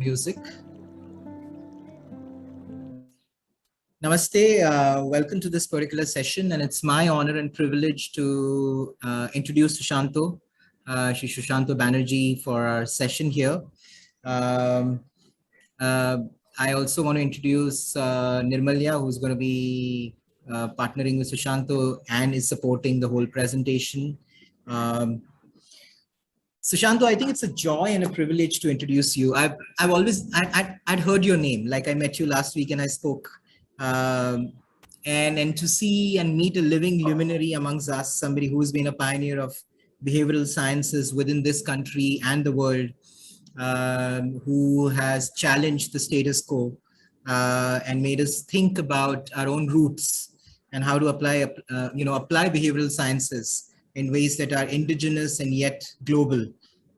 music. Namaste, welcome to this particular session, and it's my honor and privilege to introduce Sushanto, Shri Sushanto Banerjee for our session here. I also want to introduce Nirmalya, who's going to be partnering with Sushanto and is supporting the whole presentation. Sushanto, I think it's a joy and a privilege to introduce you. I'd heard your name, like I met you last week and I spoke. And to see and meet a living luminary amongst us, somebody who's been a pioneer of behavioral sciences within this country and the world, who has challenged the status quo and made us think about our own roots and how to apply behavioral sciences in ways that are indigenous and yet global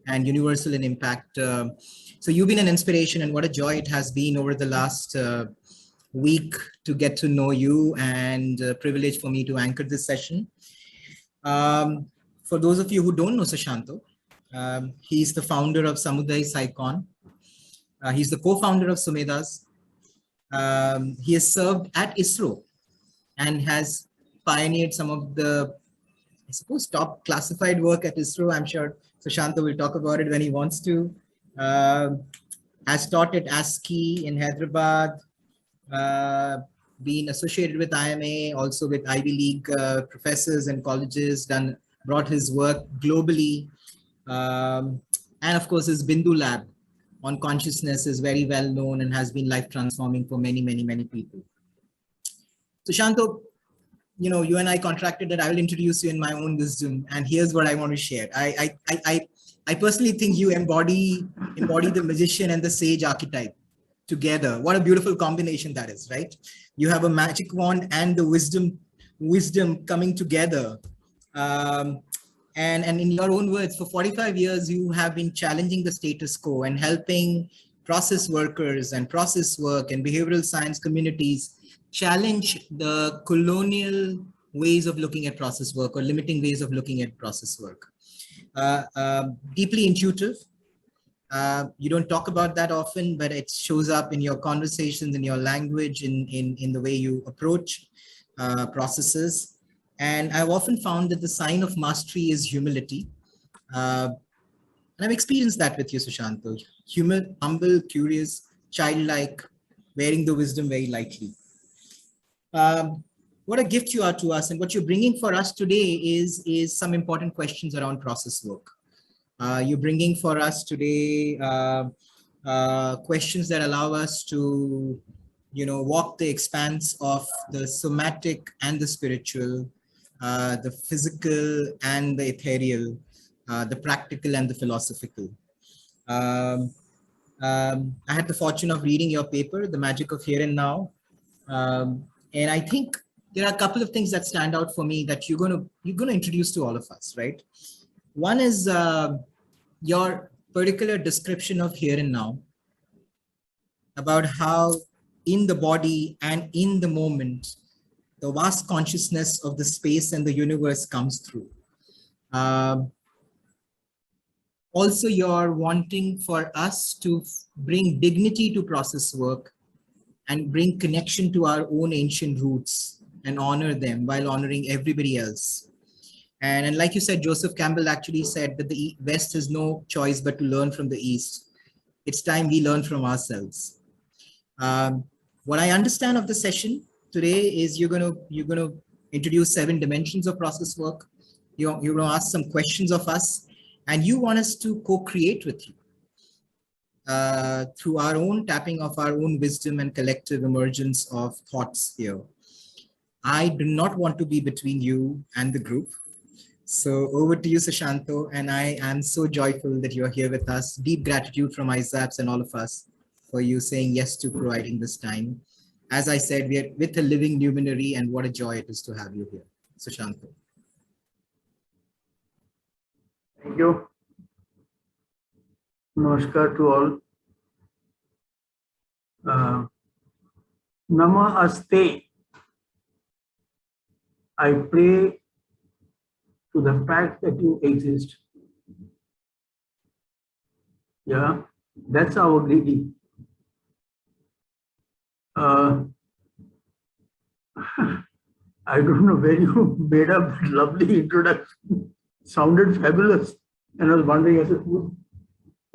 and universal in impact. So you've been an inspiration, and what a joy it has been over the last week to get to know you, and a privilege for me to anchor this session. For those of you who don't know Sushanto, he's the founder of Samuday Saicon. He's the co-founder of Sumedas. He has served at ISRO and has pioneered some of the, I suppose, top classified work at ISRO. I'm sure Sushanto will talk about it when he wants to. Has taught at ASCII in Hyderabad, been associated with IMA, also with Ivy League professors and colleges, brought his work globally. And of course, his Bindu Lab on consciousness is very well known and has been life transforming for many, many, many people. Sushanto, you know, you and I contracted that I will introduce you in my own wisdom, and here's what I want to share. I personally think you embody the magician and the sage archetype together. What a beautiful combination that is, right? You have a magic wand and the wisdom coming together. And in your own words, for 45 years, you have been challenging the status quo and helping process workers and process work and behavioral science communities challenge the colonial ways of looking at process work or limiting ways of looking at process work. Deeply intuitive. You don't talk about that often, but it shows up in your conversations, in your language, in the way you approach processes. And I've often found that the sign of mastery is humility. And I've experienced that with you, Sushanto. Humble, curious, childlike, wearing the wisdom very lightly. What a gift you are to us, and what you're bringing for us today is some important questions around process work. You're bringing for us today questions that allow us to, walk the expanse of the somatic and the spiritual, the physical and the ethereal, the practical and the philosophical. I had the fortune of reading your paper, The Magic of Here and Now. And I think there are a couple of things that stand out for me that you're going to introduce to all of us, right? One is your particular description of here and now, about how in the body and in the moment, the vast consciousness of the space and the universe comes through. Also, you're wanting for us to bring dignity to process work and bring connection to our own ancient roots and honor them while honoring everybody else. And like you said, Joseph Campbell actually said that the West has no choice but to learn from the East. It's time we learn from ourselves. What I understand of the session today is you're going to introduce 7 dimensions of process work. You're going to ask some questions of us, and you want us to co-create with you through our own tapping of our own wisdom and collective emergence of thoughts here. I do not want to be between you and the group. So over to you, Sushanto, and I am so joyful that you're here with us. Deep gratitude from ISAPS and all of us for you saying yes to providing this time. As I said, we are with a living luminary, and what a joy it is to have you here. Sushanto. Thank you. Namaskar to all. Namaste. I pray to the fact that you exist. Yeah, that's our greeting. Uh, I don't know where you made up that lovely introduction. Sounded fabulous. And I was wondering, I said, who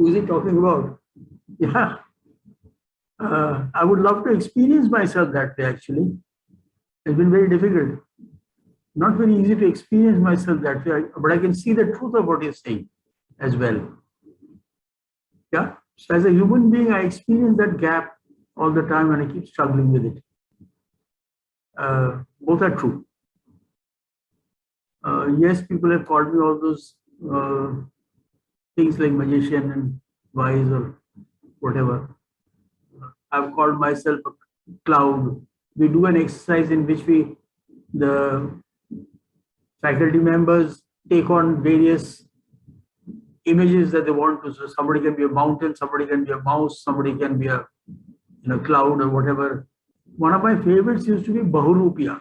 is he talking about? Yeah. I would love to experience myself that way, actually. It's been very difficult. Not very easy to experience myself that way, but I can see the truth of what you're saying as well. Yeah. So as a human being, I experience that gap all the time and I keep struggling with it. Both are true. Yes, people have called me all those things like magician and wise or whatever. I've called myself a cloud. We do an exercise in which the faculty members take on various images that they want to. So somebody can be a mountain, somebody can be a mouse, somebody can be a cloud or whatever. One of my favorites used to be Bahurupia.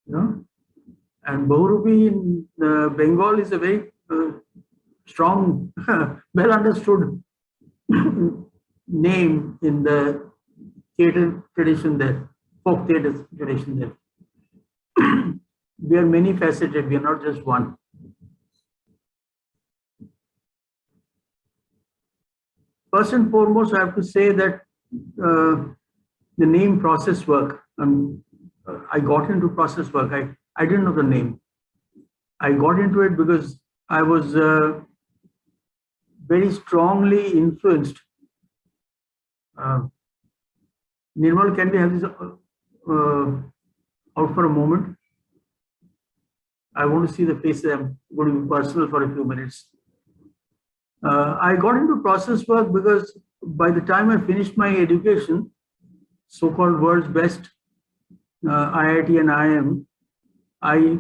And Bahurupi in Bengal is a very strong, well understood name in the theatre tradition there, folk theatre tradition there. We are many faceted, we are not just one. First and foremost, I have to say that the name process work, I got into process work. I didn't know the name. I got into it because I was very strongly influenced. Nirmal, can we have this out for a moment? I want to see the faces. I'm going to be personal for a few minutes. I got into process work because by the time I finished my education, so-called world's best IIT and IIM, I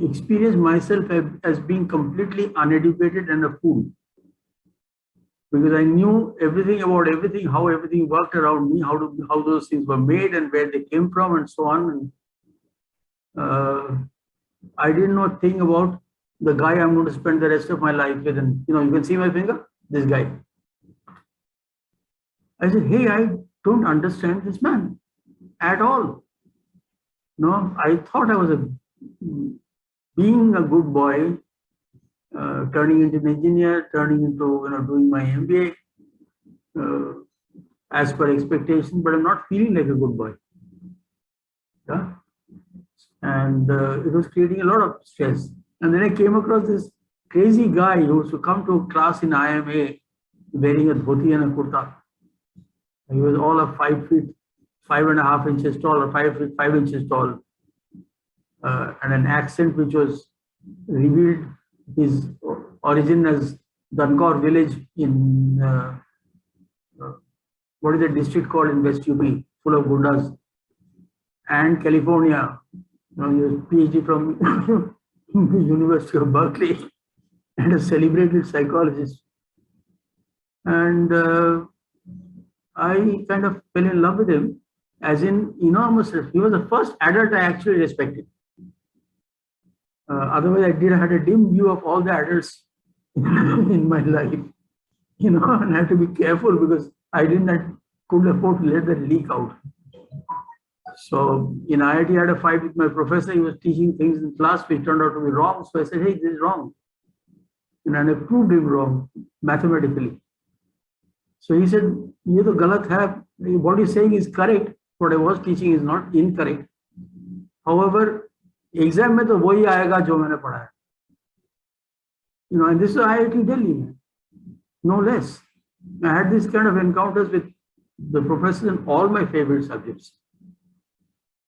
experienced myself as being completely uneducated and a fool. Because I knew everything about everything, how everything worked around me, how those things were made and where they came from and so on. And I didn't know a thing about the guy I'm going to spend the rest of my life with. And you can see my finger, this guy. I said, hey, I don't understand this man at all. No, I thought I was being a good boy, turning into an engineer, turning into doing my MBA as per expectation, but I'm not feeling like a good boy. Yeah? And it was creating a lot of stress. And then I came across this crazy guy who used to come to class in IMA wearing a dhoti and a kurta. He was all of 5 feet, 5.5 inches tall, or 5 feet, 5 inches tall. And an accent which was revealed his origin as Dankor village in what is the district called in West UP, full of gundas, and California. He was PhD from University of Berkeley and a celebrated psychologist. And I kind of fell in love with him, as in enormous. He was the first adult I actually respected. Otherwise, I had a dim view of all the adults in my life, and I had to be careful because I couldn't afford to let that leak out. So in IIT, I had a fight with my professor. He was teaching things in class which turned out to be wrong. So I said, hey, this is wrong. And I proved him wrong mathematically. So he said, ye to galat hai. What he's saying is correct. What I was teaching is not incorrect. However, exam mein to wahi aayega jo maine padha hai. And this is IIT Delhi, no less. I had this kind of encounters with the professors in all my favorite subjects.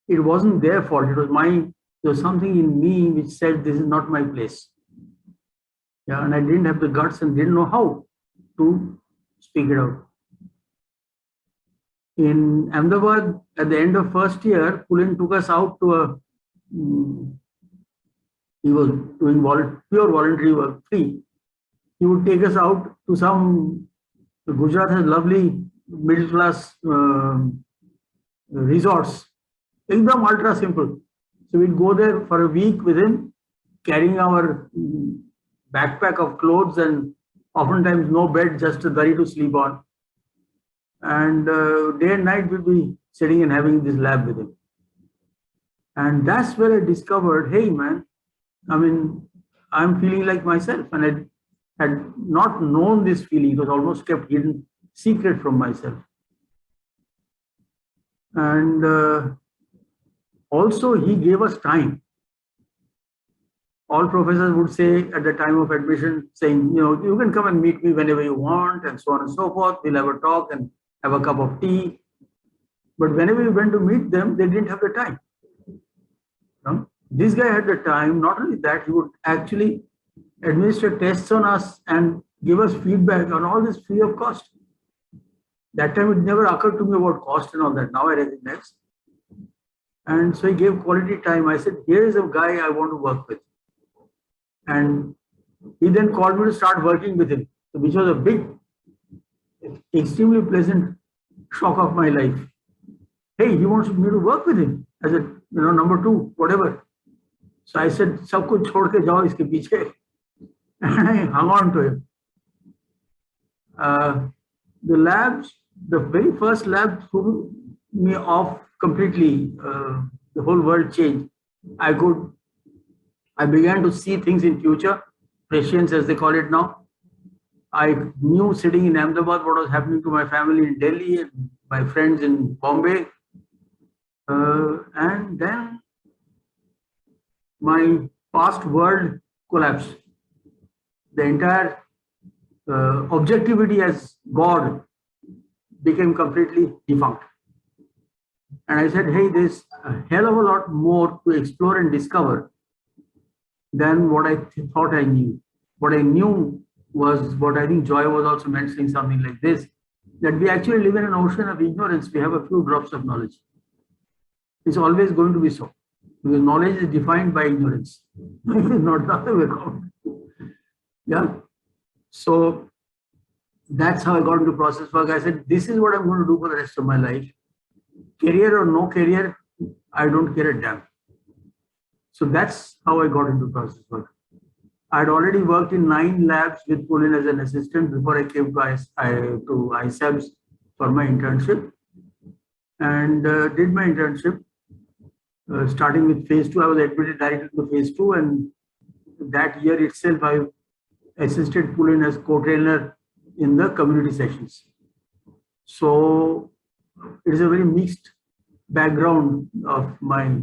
It wasn't their fault. It was there was something in me which said this is not my place. Yeah, and I didn't have the guts and didn't know how to speak it out. In Ahmedabad, at the end of first year, Pulin took us out to he was doing pure voluntary work, free. He would take us out to some, Gujarat has lovely middle class resorts. Ekdam ultra simple. So we'd go there for a week with him, carrying our backpack of clothes and oftentimes no bed, just a durry to sleep on. And day and night we'd be sitting and having this lab with him. And that's where I discovered, hey man, I mean, I'm feeling like myself, and I had not known this feeling. It was almost kept hidden secret from myself. And also he gave us time. All professors would say at the time of admission, saying, you know, you can come and meet me whenever you want, and so on and so forth. We'll have a talk and have a cup of tea. But whenever we went to meet them, they didn't have the time. No? This guy had the time. Not only that, he would actually administer tests on us and give us feedback on all this free of cost. That time it never occurred to me about cost and all that. Now I recognize. And so he gave quality time. I said, here is a guy I want to work with. And he then called me to start working with him, which was a big, extremely pleasant shock of my life. Hey, he wants me to work with him as a, you know, number two, whatever. So I said, "Sab kuch chhod ke jao iske piche." And I hung on to him. The labs, the very first lab threw me off completely. The whole world changed. I began to see things in future, prescience as they call it now. I knew sitting in Ahmedabad what was happening to my family in Delhi and my friends in Bombay. And then my past world collapsed. The entire objectivity as God became completely defunct. And I said, hey, there's a hell of a lot more to explore and discover than what I thought I knew. What I knew was what I think Joy was also mentioning, something like this, that we actually live in an ocean of ignorance. We have a few drops of knowledge. It's always going to be so, because knowledge is defined by ignorance, not the other way around. Yeah. So that's how I got into process work. I said, this is what I'm going to do for the rest of my life. Career or no career, I don't care a damn. So that's how I got into process work. I'd already worked in 9 labs with Pulin as an assistant before I came to ISABS for my internship, and did my internship. Starting with phase 2, I was admitted directly to phase 2, and that year itself, I assisted Pulin as co-trainer in the community sessions. So it is a very mixed background of my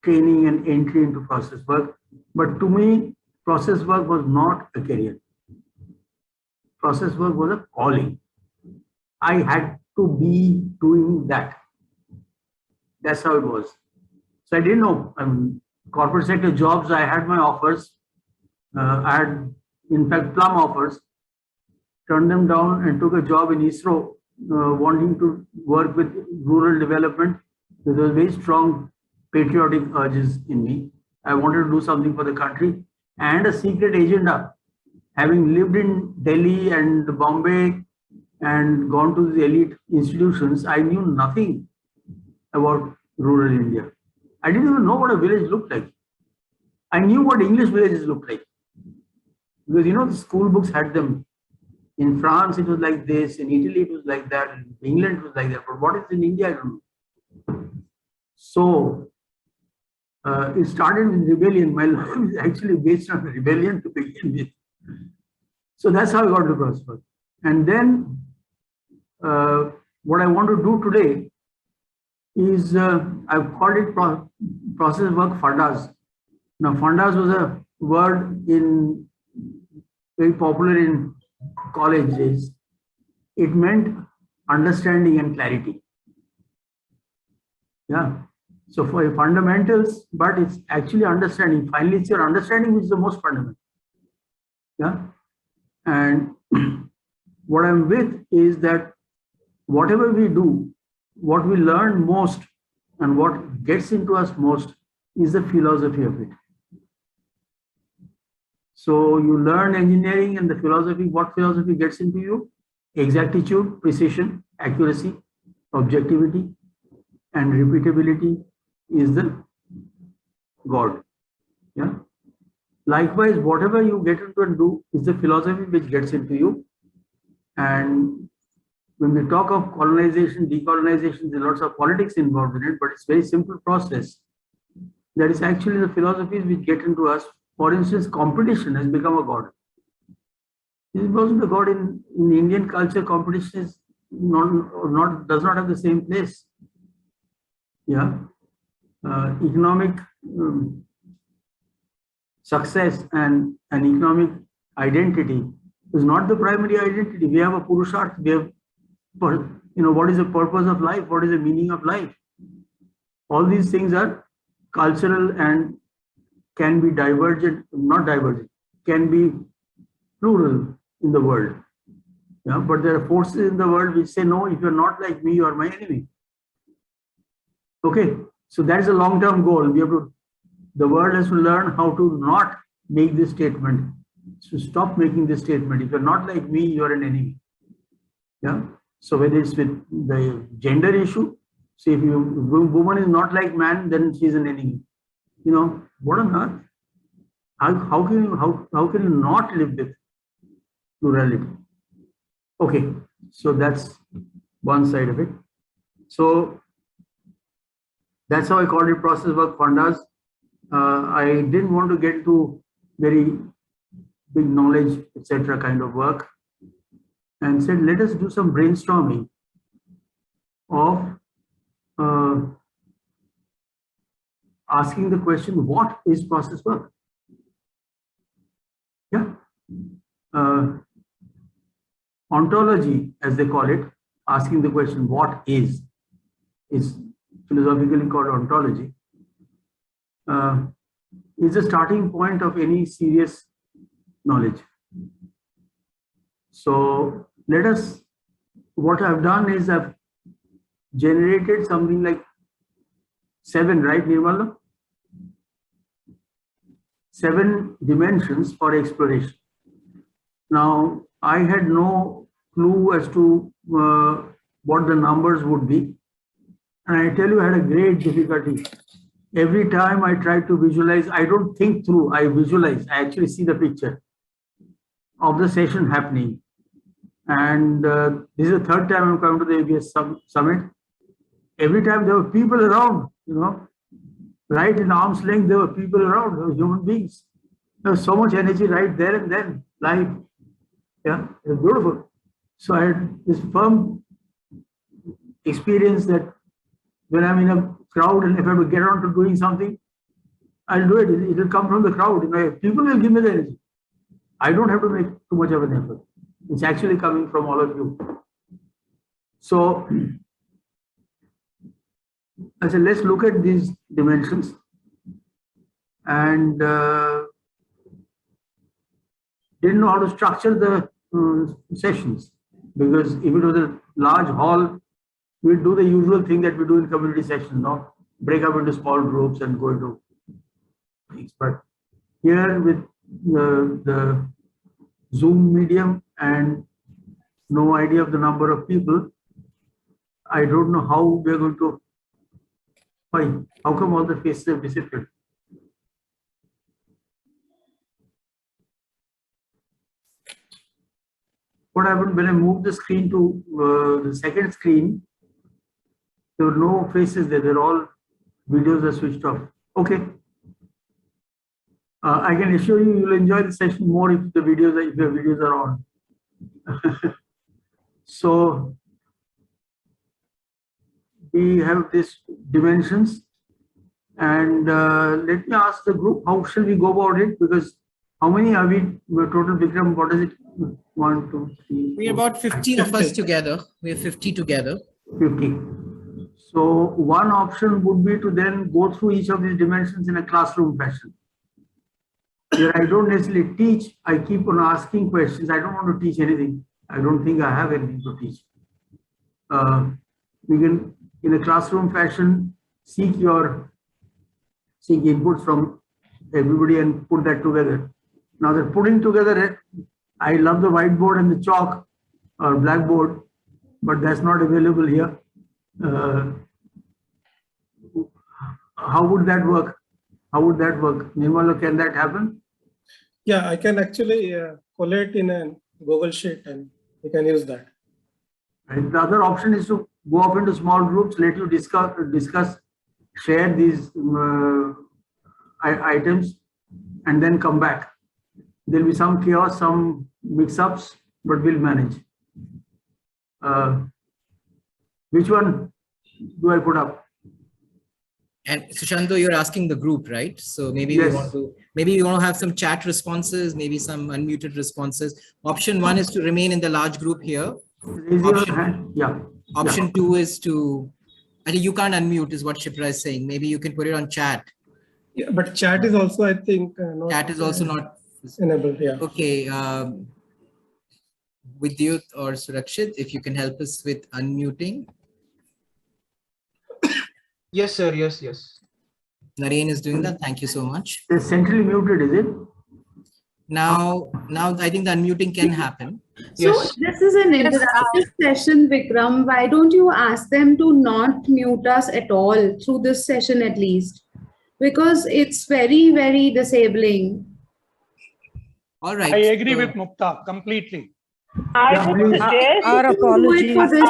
training and entry into process work. But to me, process work was not a career. Process work was a calling. I had to be doing that. That's how it was. So I didn't know. Corporate sector jobs, I had my offers. I had, in fact, plum offers. Turned them down and took a job in ISRO, wanting to work with rural development. There was very strong patriotic urges in me. I wanted to do something for the country, and a secret agenda. Having lived in Delhi and Bombay and gone to the elite institutions, I knew nothing about rural India. I didn't even know what a village looked like. I knew what English villages looked like, because you know the school books had them. In France, it was like this. In Italy, it was like that. In England, it was like that. But what is in India, I don't know. So it started with rebellion. My life is actually based on rebellion to begin with. So that's how I got to process work. And then what I want to do today is I've called it process work fundas. Now, fundas was a word very popular in college days. It meant understanding and clarity. Yeah. So for fundamentals, but it's actually understanding. Finally, it's your understanding which is the most fundamental. Yeah. And what I'm with is that whatever we do, what we learn most and what gets into us most is the philosophy of it. So you learn engineering and the philosophy. What philosophy gets into you? Exactitude, precision, accuracy, objectivity, and repeatability is the God. Yeah. Likewise, whatever you get into and do is the philosophy which gets into you. And when we talk of colonization, decolonization, there are lots of politics involved in it, but it's a very simple process. That is actually the philosophies which get into us. For instance, competition has become a god. It wasn't a god in Indian culture. Competition is does not have the same place. Yeah, economic success and an economic identity is not the primary identity. We have a purusharth. We have, what is the purpose of life? What is the meaning of life? All these things are cultural and can be divergent, not divergent, can be plural in the world. Yeah, but there are forces in the world which say, no, if you're not like me, you are my enemy. Okay, so that's a long-term goal. The world has to learn how to not make this statement. So stop making this statement. If you're not like me, you're an enemy. Yeah. So whether it's with the gender issue, say if woman is not like man, then she's an enemy. What on earth? How can you not live with plurality? Okay, so that's one side of it. So that's how I called it process work pandas. I didn't want to get to very big knowledge, etc. kind of work, and said, let us do some brainstorming of asking the question, what is process work? Yeah. Ontology, as they call it, asking the question, what is philosophically called ontology, is a starting point of any serious knowledge. So what I've done is I've generated something like 7, right, Nirmala? 7 dimensions for exploration. Now, I had no clue as to what the numbers would be. And I tell you, I had a great difficulty. Every time I try to visualize, I don't think through, I visualize. I actually see the picture of the session happening. And this is the 3rd time I'm coming to the ABS summit. Every time there were people around, right in arm's length, there were people around, there were human beings. There was so much energy right there and then, live. Yeah, it was beautiful. So I had this firm experience that when I'm in a crowd and if I have to get on to doing something, I'll do it. It will come from the crowd. People will give me the energy. I don't have to make too much of an effort. It's actually coming from all of you. So I said, let's look at these dimensions. And didn't know how to structure the sessions, because if it was a large hall, we'd do the usual thing that we do in community sessions, break up into small groups and go into things. But here with the Zoom medium and no idea of the number of people, I don't know how we're going to. Why? How come all the faces have disappeared? What happened when I moved the screen to the second screen? There were no faces there. They're all videos are switched off. Okay. I can assure you, you'll enjoy the session more if the videos are on. So we have these dimensions, and let me ask the group, how shall we go about it? Because how many are we total, Vikram? What is it? 1, 2, 3. We're about 15 of us together. We're 50 together. 50. So one option would be to then go through each of these dimensions in a classroom fashion. Here I don't necessarily teach. I keep on asking questions. I don't want to teach anything. I don't think I have anything to teach. We can, in a classroom fashion, seek inputs from everybody and put that together. Now they're putting together, I love the whiteboard and the chalk or blackboard, but that's not available here. How would that work? How would that work? Nirmala, can that happen? Yeah, I can actually collate in a Google Sheet and you can use that. Right? The other option is to go off into small groups, let you discuss, share these items, and then come back. There'll be some chaos, some mix-ups, but we'll manage. Which one do I put up? And Sushanto, you're asking the group, right? So maybe Yes. we want to have some chat responses, maybe some unmuted responses. Option 1 is to remain in the large group here. Raise your hand. Yeah. Option 2 is to, I think you can't unmute is what Shipra is saying. Maybe you can put it on chat. Yeah, but chat is also, I think, not, Chat is also not enabled. Yeah. okay. Vidyut or Surakshit, if you can help us with unmuting. Yes, sir. Yes, yes. Naren is doing that. Thank you so much. They're centrally muted, is it? Now I think the unmuting can happen. So Yes. this is an interactive session, Vikram. Why don't you ask them to not mute us at all through this session at least? Because it's very, very disabling. All right. I agree so- with Mukta completely. Yeah, please. Our Do it apologies. for this.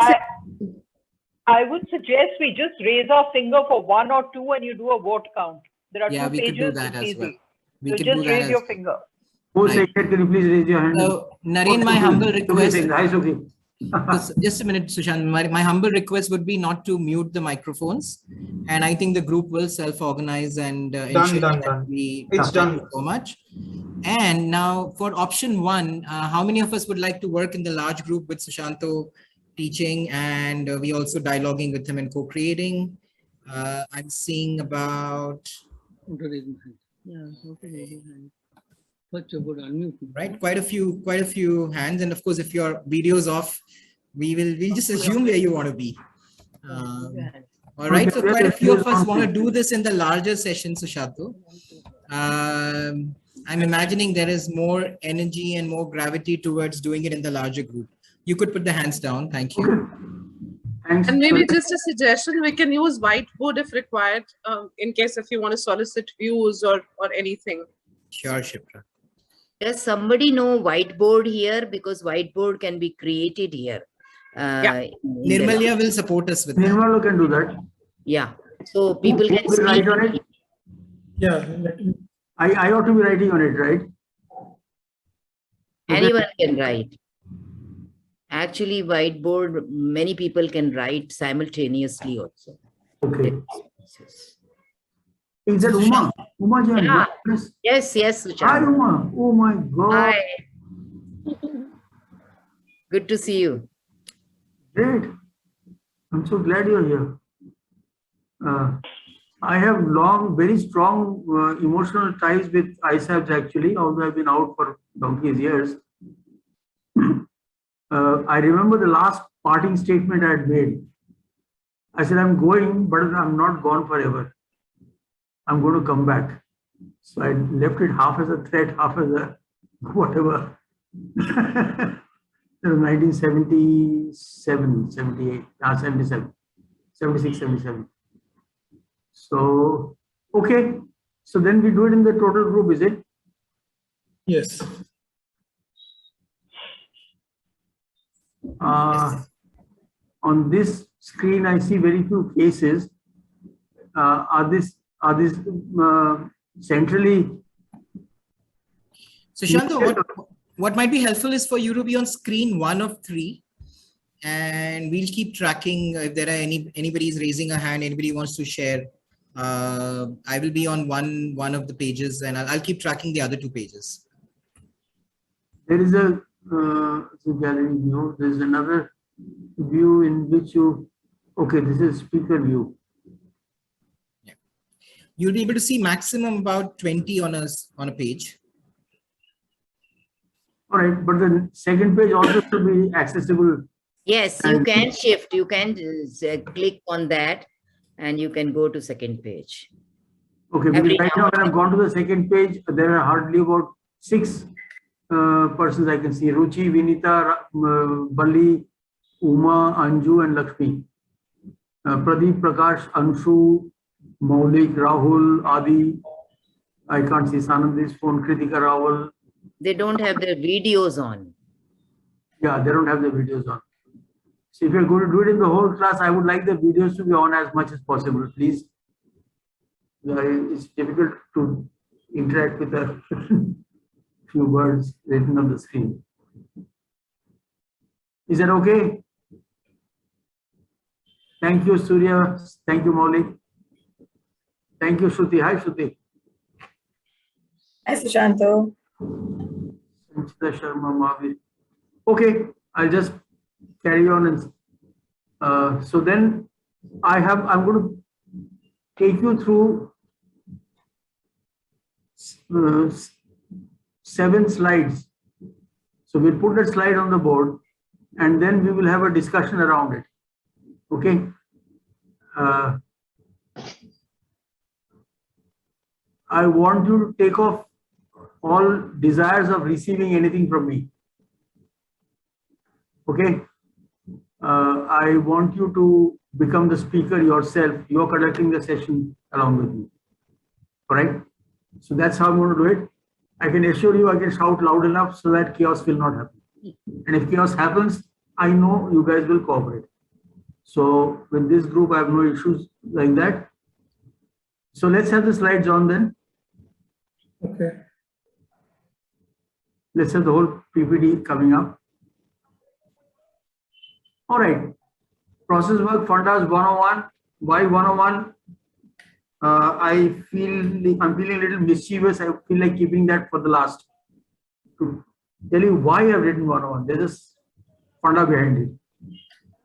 I would suggest we just raise our finger for 1 or 2 and you do a vote count. There are Yeah, 2 we could pages. do that It's as easy. well. We So can do just that raise as your well. finger. Who Right. second? Can you please raise your hand? So, Naren, my humble request, Hi, Suki. just a minute, Sushant, my humble request would be not to mute the microphones. And I think the group will self-organize and ensure done, that done. we It's thank done. you so much. And now for option 1, how many of us would like to work in the large group with Sushanto teaching and we also dialoguing with him and co-creating? I'm seeing about, right, quite a few hands. And of course, if your video's off, we'll just assume where you want to be. All right, so quite a few of us want to do this in the larger session, Sushanto. I'm imagining there is more energy and more gravity towards doing it in the larger group. You could put the hands down. Thank you. Thanks. And maybe just a suggestion, we can use whiteboard if required, in case if you want to solicit views or anything. Sure, Shipra. Does somebody know whiteboard here? Because whiteboard can be created here. Yeah. in the Nirmalya will support us with that. Nirmala can do that. Yeah. So people Who can will write speak. on it? Yeah. I ought to be writing on it, right? Anyone can write. Actually, whiteboard, many people can write simultaneously also. Okay. Is that Uma? Uma Jan? Yeah. Yes. Yes, Hi, Sushant. Uma. Oh my God. Hi. Good to see you. Great. I'm so glad you're here. I have very strong emotional ties with ISABs actually, although I've been out for donkey's years. I remember the last parting statement I had made. I said, I'm going, but I'm not gone forever. I'm going to come back. So I left it half as a threat, half as a whatever. It was 1977, 78, 77, 76, 77. So, okay. So then we do it in the total group, is it? Yes. On this screen, I see very few faces. Are these centrally? Sushanto, what might be helpful is for you to be on screen 1 of 3. And we'll keep tracking if there are anybody is raising a hand, anybody wants to share. I will be on one of the pages and I'll keep tracking the other 2 pages. There is a gallery view. There is another view in which you, okay, this is speaker view. Yeah. You'll be able to see maximum about 20 on a page. All right, but the second page also should be accessible. Yes, you can shift. You can click on that and you can go to second page. Okay, because right now when I've gone to the second page, there are hardly about 6 persons I can see. Ruchi, Vinita, Bali, Uma, Anju and Lakshmi. Pradeep, Prakash, Anshu, Maulik, Rahul, Adi. I can't see Sanandi's phone, Kritika Rawal. They don't have their videos on. Yeah, they don't have the videos on. So if you're going to do it in the whole class, I would like the videos to be on as much as possible, please. It's difficult to interact with a few words written on the screen. Is that okay? Thank you, Surya. Thank you, Maulik. Thank you, Shruti. Hi, Shruti. Hi, Sushanto. Sanchita Sharma, Mahavir. Okay, I'll just carry on. And so then I'm going to take you through 7 slides. So we'll put that slide on the board and then we will have a discussion around it. Okay. I want you to take off all desires of receiving anything from me. Okay. I want you to become the speaker yourself. You're conducting the session along with me. Correct? So that's how I'm going to do it. I can assure you I can shout loud enough so that chaos will not happen. And if chaos happens, I know you guys will cooperate. So with this group, I have no issues like that. So let's have the slides on then. Okay. Let's have the whole PPT coming up. All right. Process work fundas 101. Why 101? I'm feeling a little mischievous. I feel like keeping that for the last. To tell you why I've written 101. There's a funda behind it.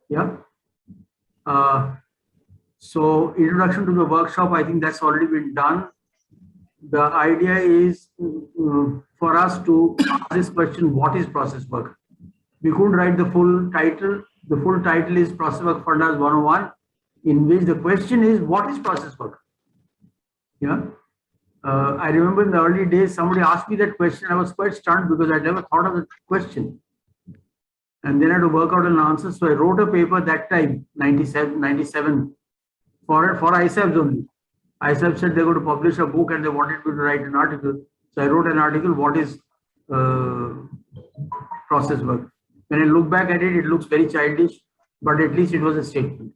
Yeah. So introduction to the workshop, I think that's already been done. The idea is for us to ask this question, what is process work? We couldn't write the full title. The full title is Process Work Fundas 101, in which the question is, what is process work? Yeah. I remember in the early days, somebody asked me that question. I was quite stunned because I never thought of the question. And then I had to work out an answer. So I wrote a paper that time, 97, for ISABs only. ISAB said they're going to publish a book and they wanted me to write an article. So I wrote an article, what is process work? When I look back at it, it looks very childish, but at least it was a statement.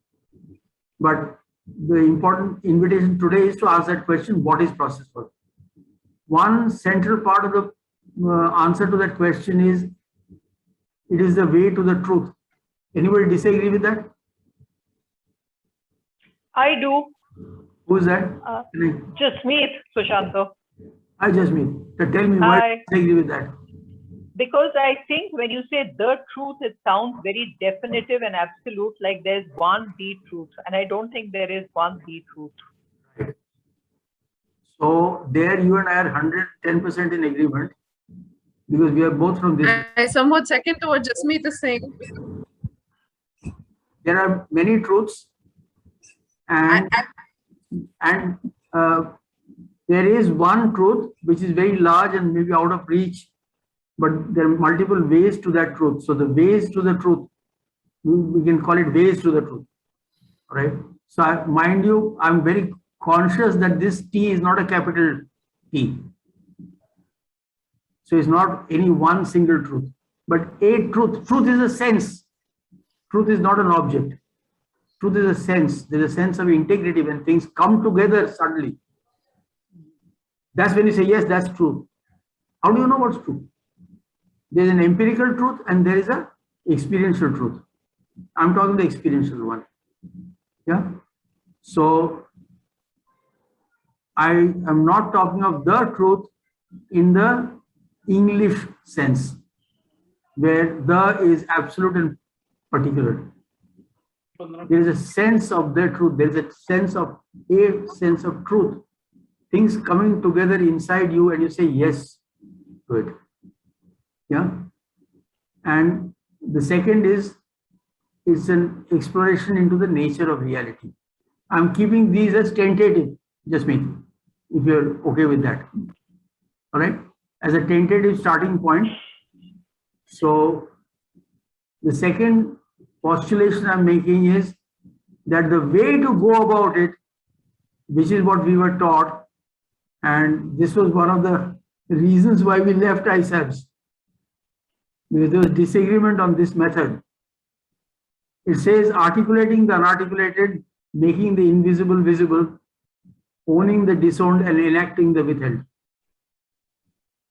But the important invitation today is to ask that question, what is process work? One central part of the answer to that question is, it is the way to the truth. Anybody disagree with that? I do. Who is that? Jasmeet, Sushanto. Hi, Jasmeet. So tell me why you disagree with that. Because I think when you say the truth, it sounds very definitive and absolute, like there's one the truth. And I don't think there is one the truth. Right. So there you and I are 110% in agreement, because we are both from this. I somewhat second to what Jasmeet is saying. There are many truths, and there is one truth which is very large and maybe out of reach, but there are multiple ways to that truth. So the ways to the truth, we can call it ways to the truth. All right. So mind you, I'm very conscious that this T is not a capital T. So it's not any one single truth, but a truth. Truth is a sense. Truth is not an object. Truth is a sense. There's a sense of integrity when things come together suddenly. That's when you say, yes, that's true. How do you know what's true? There's an empirical truth and there is an experiential truth. I'm talking the experiential one. Yeah. So I am not talking of the truth in the English sense, where the is absolute and particular. There is a sense of the truth. There is a sense of truth. Things coming together inside you and you say yes to it. Yeah. And the second is, it's an exploration into the nature of reality. I'm keeping these as tentative, Jasmeet, if you're okay with that. All right. As a tentative starting point. So the second postulation I'm making is that the way to go about it, which is what we were taught, and this was one of the reasons why we left ISABs, because there was disagreement on this method. It says articulating the unarticulated, making the invisible visible, owning the disowned and enacting the withheld.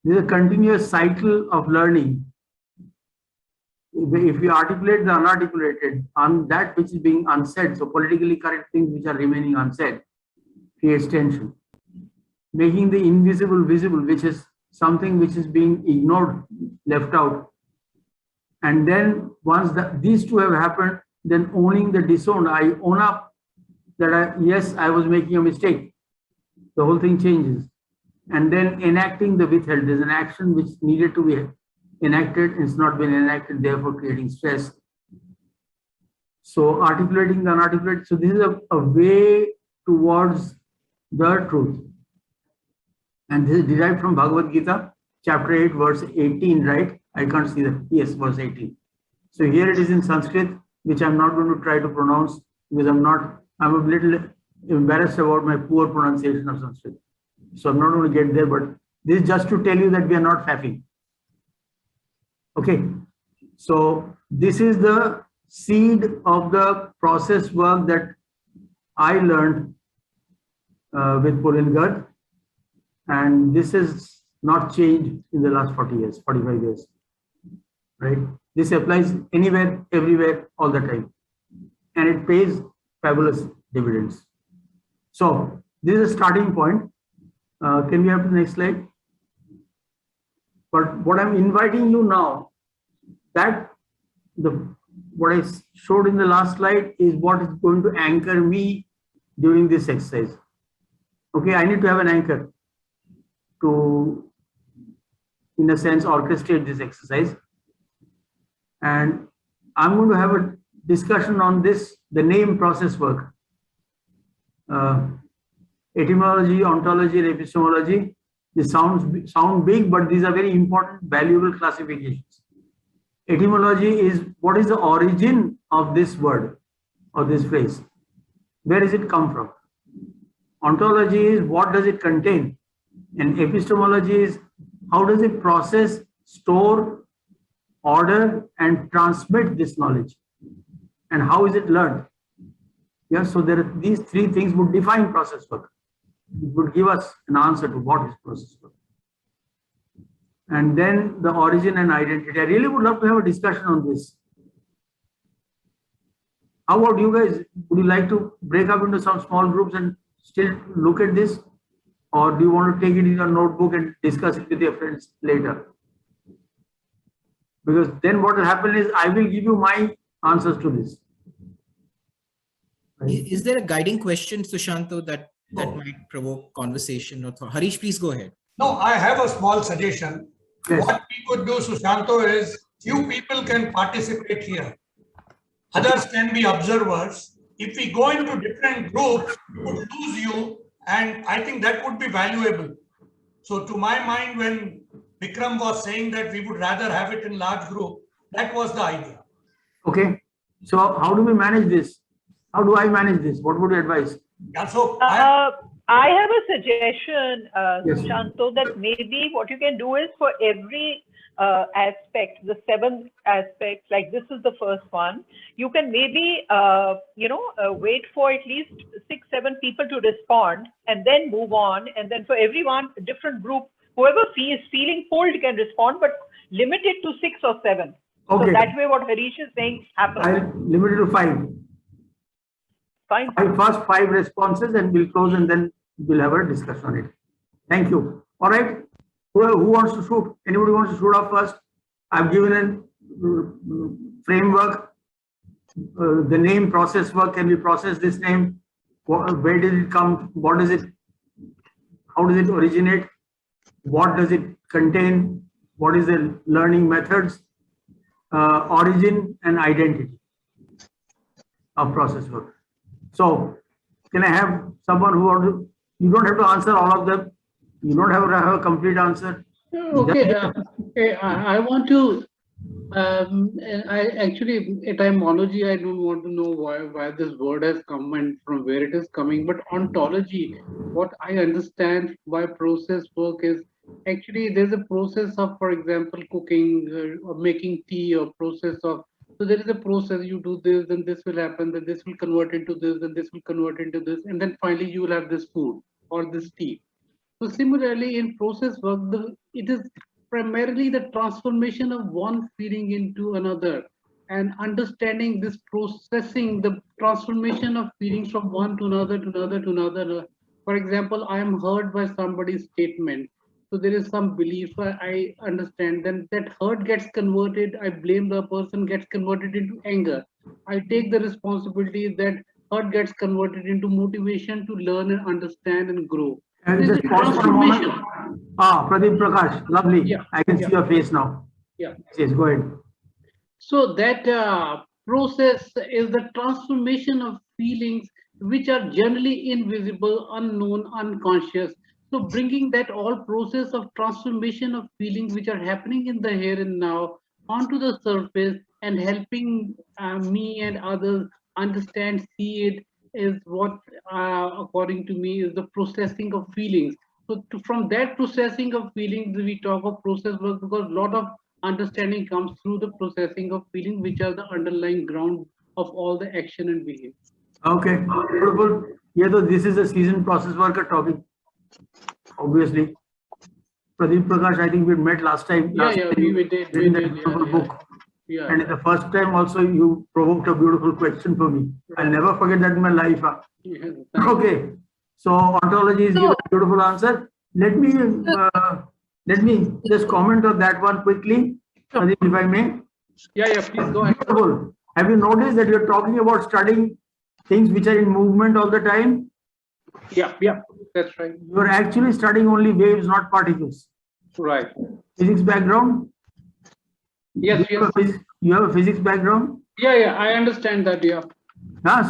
This is a continuous cycle of learning. If we articulate the unarticulated, on that which is being unsaid, so politically correct things which are remaining unsaid, creates tension. Making the invisible visible, which is something which is being ignored, left out. And then once these two have happened, then owning the disowned, I own up that yes, I was making a mistake. The whole thing changes. And then enacting the withheld, there's an action which needed to be enacted, it's not been enacted, therefore creating stress. So articulating the unarticulated, so this is a way towards the truth. And this is derived from Bhagavad Gita, chapter 8, verse 18, right? I can't see that. Yes, verse 18. So here it is in Sanskrit, which I'm not going to try to pronounce because I'm a little embarrassed about my poor pronunciation of Sanskrit. So I'm not going to get there, but this is just to tell you that we are not faffing. Okay. So this is the seed of the process work that I learned with Pulin Garg. And this has not changed in the last 40 years, 45 years, right? This applies anywhere, everywhere, all the time. And it pays fabulous dividends. So this is a starting point. Can we have the next slide? But what I'm inviting you now, that what I showed in the last slide is what is going to anchor me during this exercise. Okay, I need to have an anchor to, in a sense, orchestrate this exercise. And I'm going to have a discussion on this, the name process work. Etymology, ontology, and epistemology. They sound big, but these are very important, valuable classifications. Etymology is what is the origin of this word or this phrase? Where does it come from? Ontology is what does it contain? And epistemology is how does it process, store, order, and transmit this knowledge? And how is it learned? Yeah, so these three things would define process work. It would give us an answer to what is process work. And then the origin and identity. I really would love to have a discussion on this. How about you guys? Would you like to break up into some small groups and still look at this? Or do you want to take it in your notebook and discuss it with your friends later? Because then what will happen is I will give you my answers to this. Is there a guiding question, Sushanto, that might provoke conversation or thought? Harish, please go ahead. No, I have a small suggestion. Yes. What we could do, Sushanto, is few people can participate here. Others can be observers. If we go into different groups, we would lose you, and I think that would be valuable. So to my mind, when Vikram was saying that we would rather have it in large group, that was the idea. Okay. So how do we manage this? How do I manage this? What would you advise? Yeah, so I have a suggestion, Yes. Shanto, that maybe what you can do is for every aspect, the 7 aspects, like this is the first one, you can maybe, wait for at least 6, 7 people to respond and then move on. And then for everyone, a different group, whoever is feeling pulled can respond, but limit it to 6 or 7. Okay. So that way what Harish is saying happens. I'll limit it to 5. Fine. First 5 responses and we'll close and then we'll have a discussion on it. Thank you. All right. Who wants to shoot? Anybody wants to shoot off first? I've given a framework. The name process work. Can we process this name? Where did it come? What is it? How does it originate? What does it contain? What is the learning methods? Origin and identity of process work. So, can I have someone who want to? You don't have to answer all of them. You don't have to have a complete answer. Okay, I want to. I actually etymology. I don't want to know why this word has come and from where it is coming. But ontology, what I understand by process work is actually there's a process of, for example, cooking or making tea, or process of So there is a process, you do this, then this will happen, then this will convert into this, then this will convert into this, and then finally you will have this food or this tea. So similarly in process work, it is primarily the transformation of one feeling into another, and understanding this processing, the transformation of feelings from one to another, to another, to another. For example, I am hurt by somebody's statement. So there is some belief, I understand, then that hurt gets converted, I blame the person, gets converted into anger. I take the responsibility that hurt gets converted into motivation to learn and understand and grow. And just pause for a moment. Pradeep Prakash, lovely. Yeah. I can see your face now. Yeah. Yes, go ahead. So that process is the transformation of feelings which are generally invisible, unknown, unconscious. So bringing that all process of transformation of feelings which are happening in the here and now onto the surface, and helping me and others understand, see it, is what, according to me, is the processing of feelings. So from that processing of feelings, we talk of process work, because a lot of understanding comes through the processing of feelings, which are the underlying ground of all the action and behavior. Okay, beautiful. Yeah, though this is a seasoned process worker talking. Obviously, Pradeep Prakash, I think we met last time. We did. Beautiful book. Yeah. And the first time also you provoked a beautiful question for me. I'll never forget that in my life. Yeah, okay, so ontology is a beautiful answer. Let me just comment on that one quickly, Pradeep, if I may. Yeah, please go ahead. Beautiful. Have you noticed that you're talking about studying things which are in movement all the time? Yeah, that's right. You're actually studying only waves, not particles. Right. Physics background? Yes. You have a physics background? Yeah, I understand that, yeah.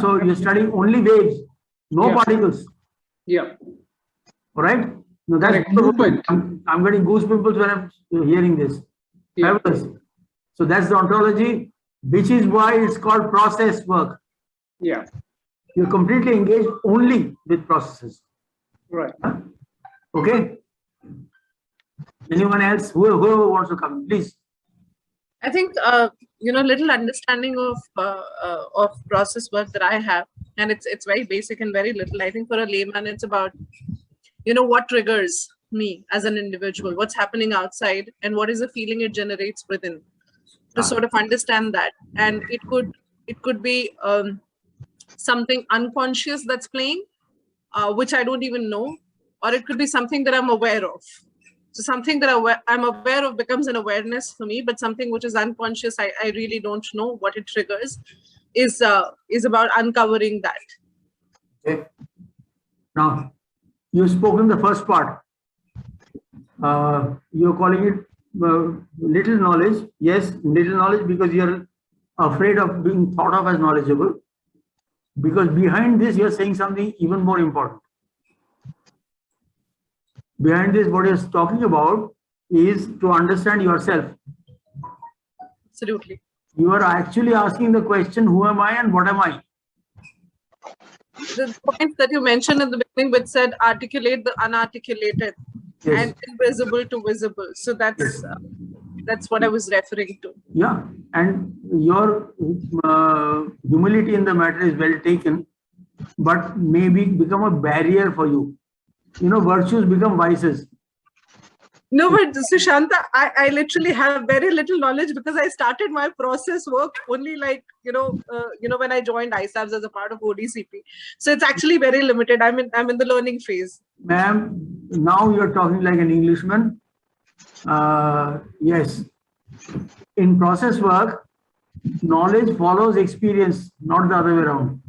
So you're studying only waves, no particles. Yeah. All right? No, that's movement. I'm getting goosebumps when I'm hearing this. Yeah. Fabulous. So that's the ontology, which is why it's called process work. Yeah. You're completely engaged only with processes. Right. Okay. Anyone else? Whoever wants to come, please. I think little understanding of process work that I have, and it's very basic and very little. I think for a layman, it's about what triggers me as an individual, what's happening outside, and what is the feeling it generates within. To sort of understand that, and it could be something unconscious that's playing, which I don't even know, or it could be something that I'm aware of. So something that I'm aware of becomes an awareness for me, but something which is unconscious, I really don't know what it triggers, is about uncovering that. Okay. Now, you've spoken the first part. You're calling it little knowledge. Yes, little knowledge, because you're afraid of being thought of as knowledgeable. Because behind this, you're saying something even more important. Behind this, what you're talking about is to understand yourself. Absolutely. You are actually asking the question, who am I and what am I? The point that you mentioned in the beginning, which said articulate the unarticulated, Yes. and invisible to visible. So that's what I was referring to. Yeah, and your humility in the matter is well taken, but maybe become a barrier for you. Virtues become vices. No, but Sushanta, I literally have very little knowledge, because I started my process work only when I joined ISABS as a part of ODCP. So it's actually very limited. I'm in the learning phase. Ma'am, now you're talking like an Englishman. Yes. In process work, knowledge follows experience, not the other way around.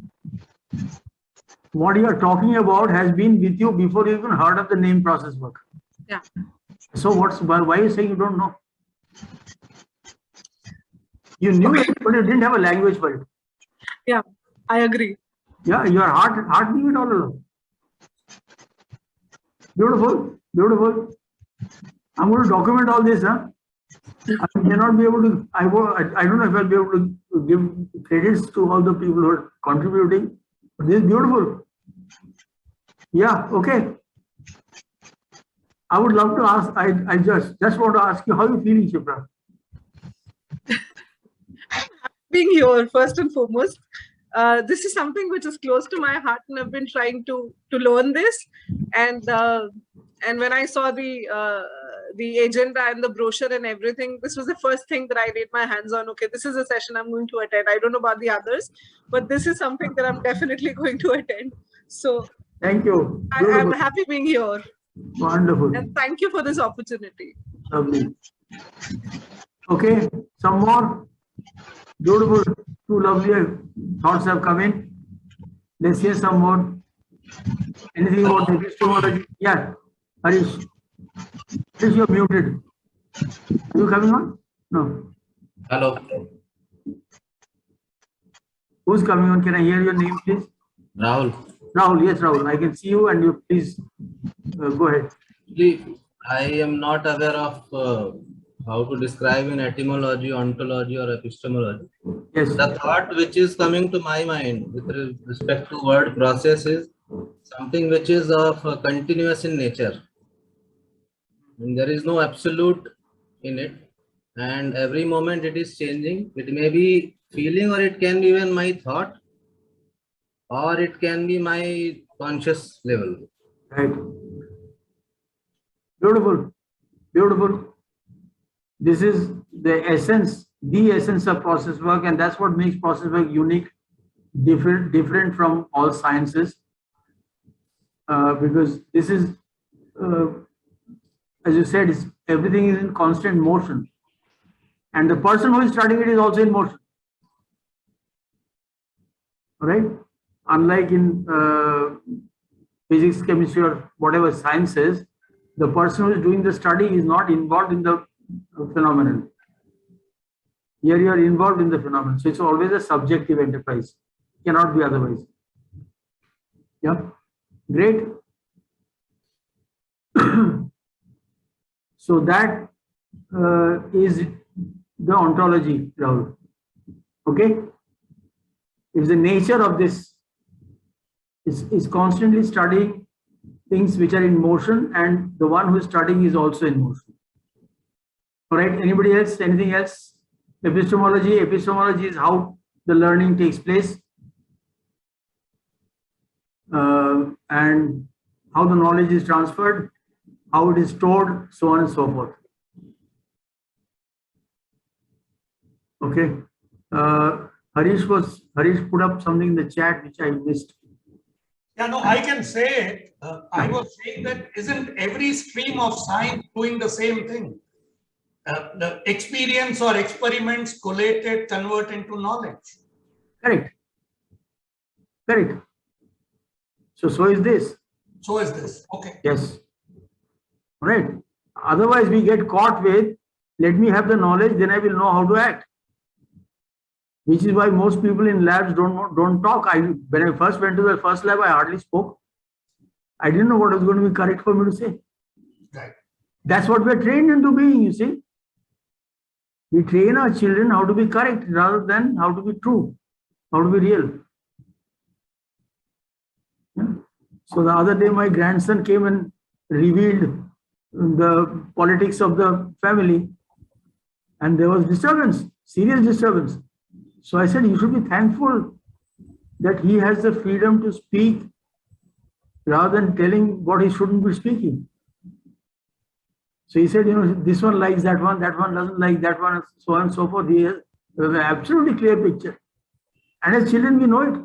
What you're talking about has been with you before you even heard of the name process work. Yeah. So why are you saying you don't know? You knew it, but you didn't have a language for it. Yeah, I agree. Yeah, your heart knew it all along. Beautiful, beautiful. I'm going to document all this, I may not be able to, I don't know if I'll be able to give credits to all the people who are contributing, but this is beautiful. Yeah, okay. I would love to ask, I just want to ask you, how are you feeling, Shipra? being here, first and foremost. This is something which is close to my heart, and I've been trying to learn this. And when I saw the agenda and the brochure and everything, this was the first thing that I laid my hands on. Okay, this is a session I'm going to attend. I don't know about the others, but this is something that I'm definitely going to attend. So thank you. I'm happy being here. Wonderful. And thank you for this opportunity. Lovely. Okay, some more. Beautiful. Two lovely thoughts have come in. Let's hear some more. Anything about epistemology? Yeah, Harish. Harish, you're muted. Are you coming on? No. Hello. Who's coming on? Can I hear your name, please? Rahul. Rahul, yes, Rahul. I can see you, and you please go ahead. I am not aware of how to describe in etymology, ontology, or epistemology. Yes. The thought which is coming to my mind with respect to word process is something which is of continuous in nature. And there is no absolute in it, and every moment it is changing. It may be feeling, or it can be even my thought, or it can be my conscious level. Right. Beautiful. Beautiful. This is the essence of process work, and that's what makes process work unique, different from all sciences. Because this is, as you said, everything is in constant motion, and the person who is studying it is also in motion. All right. Unlike in physics, chemistry, or whatever sciences, the person who is doing the study is not involved in the phenomenon. Here you are involved in the phenomenon. So it's always a subjective enterprise. Cannot be otherwise. Yeah. Great. So that is the ontology, Rahul. Okay. It's the nature of this. Is constantly studying things which are in motion, and the one who is studying is also in motion. All right. Anybody else? Anything else? Epistemology. Epistemology is how the learning takes place, and how the knowledge is transferred, how it is stored, so on and so forth. Okay. Harish put up something in the chat which I missed. Yeah, no, I can say it. I was saying that isn't every stream of science doing the same thing? The experience or experiments collated convert into knowledge. Correct. Correct. So is this. So is this. Okay. Yes. All right. Otherwise, we get caught with, let me have the knowledge, then I will know how to act. Which is why most people in labs don't talk. When I first went to the first lab, I hardly spoke. I didn't know what was going to be correct for me to say. Right. That's what we're trained into being, you see. We train our children how to be correct rather than how to be true, how to be real. Yeah. So the other day, my grandson came and revealed the politics of the family, and there was disturbance, serious disturbance. So I said, you should be thankful that he has the freedom to speak rather than telling what he shouldn't be speaking. So he said, this one likes that one doesn't like that one, so on and so forth. He has an absolutely clear picture. And as children, we know it.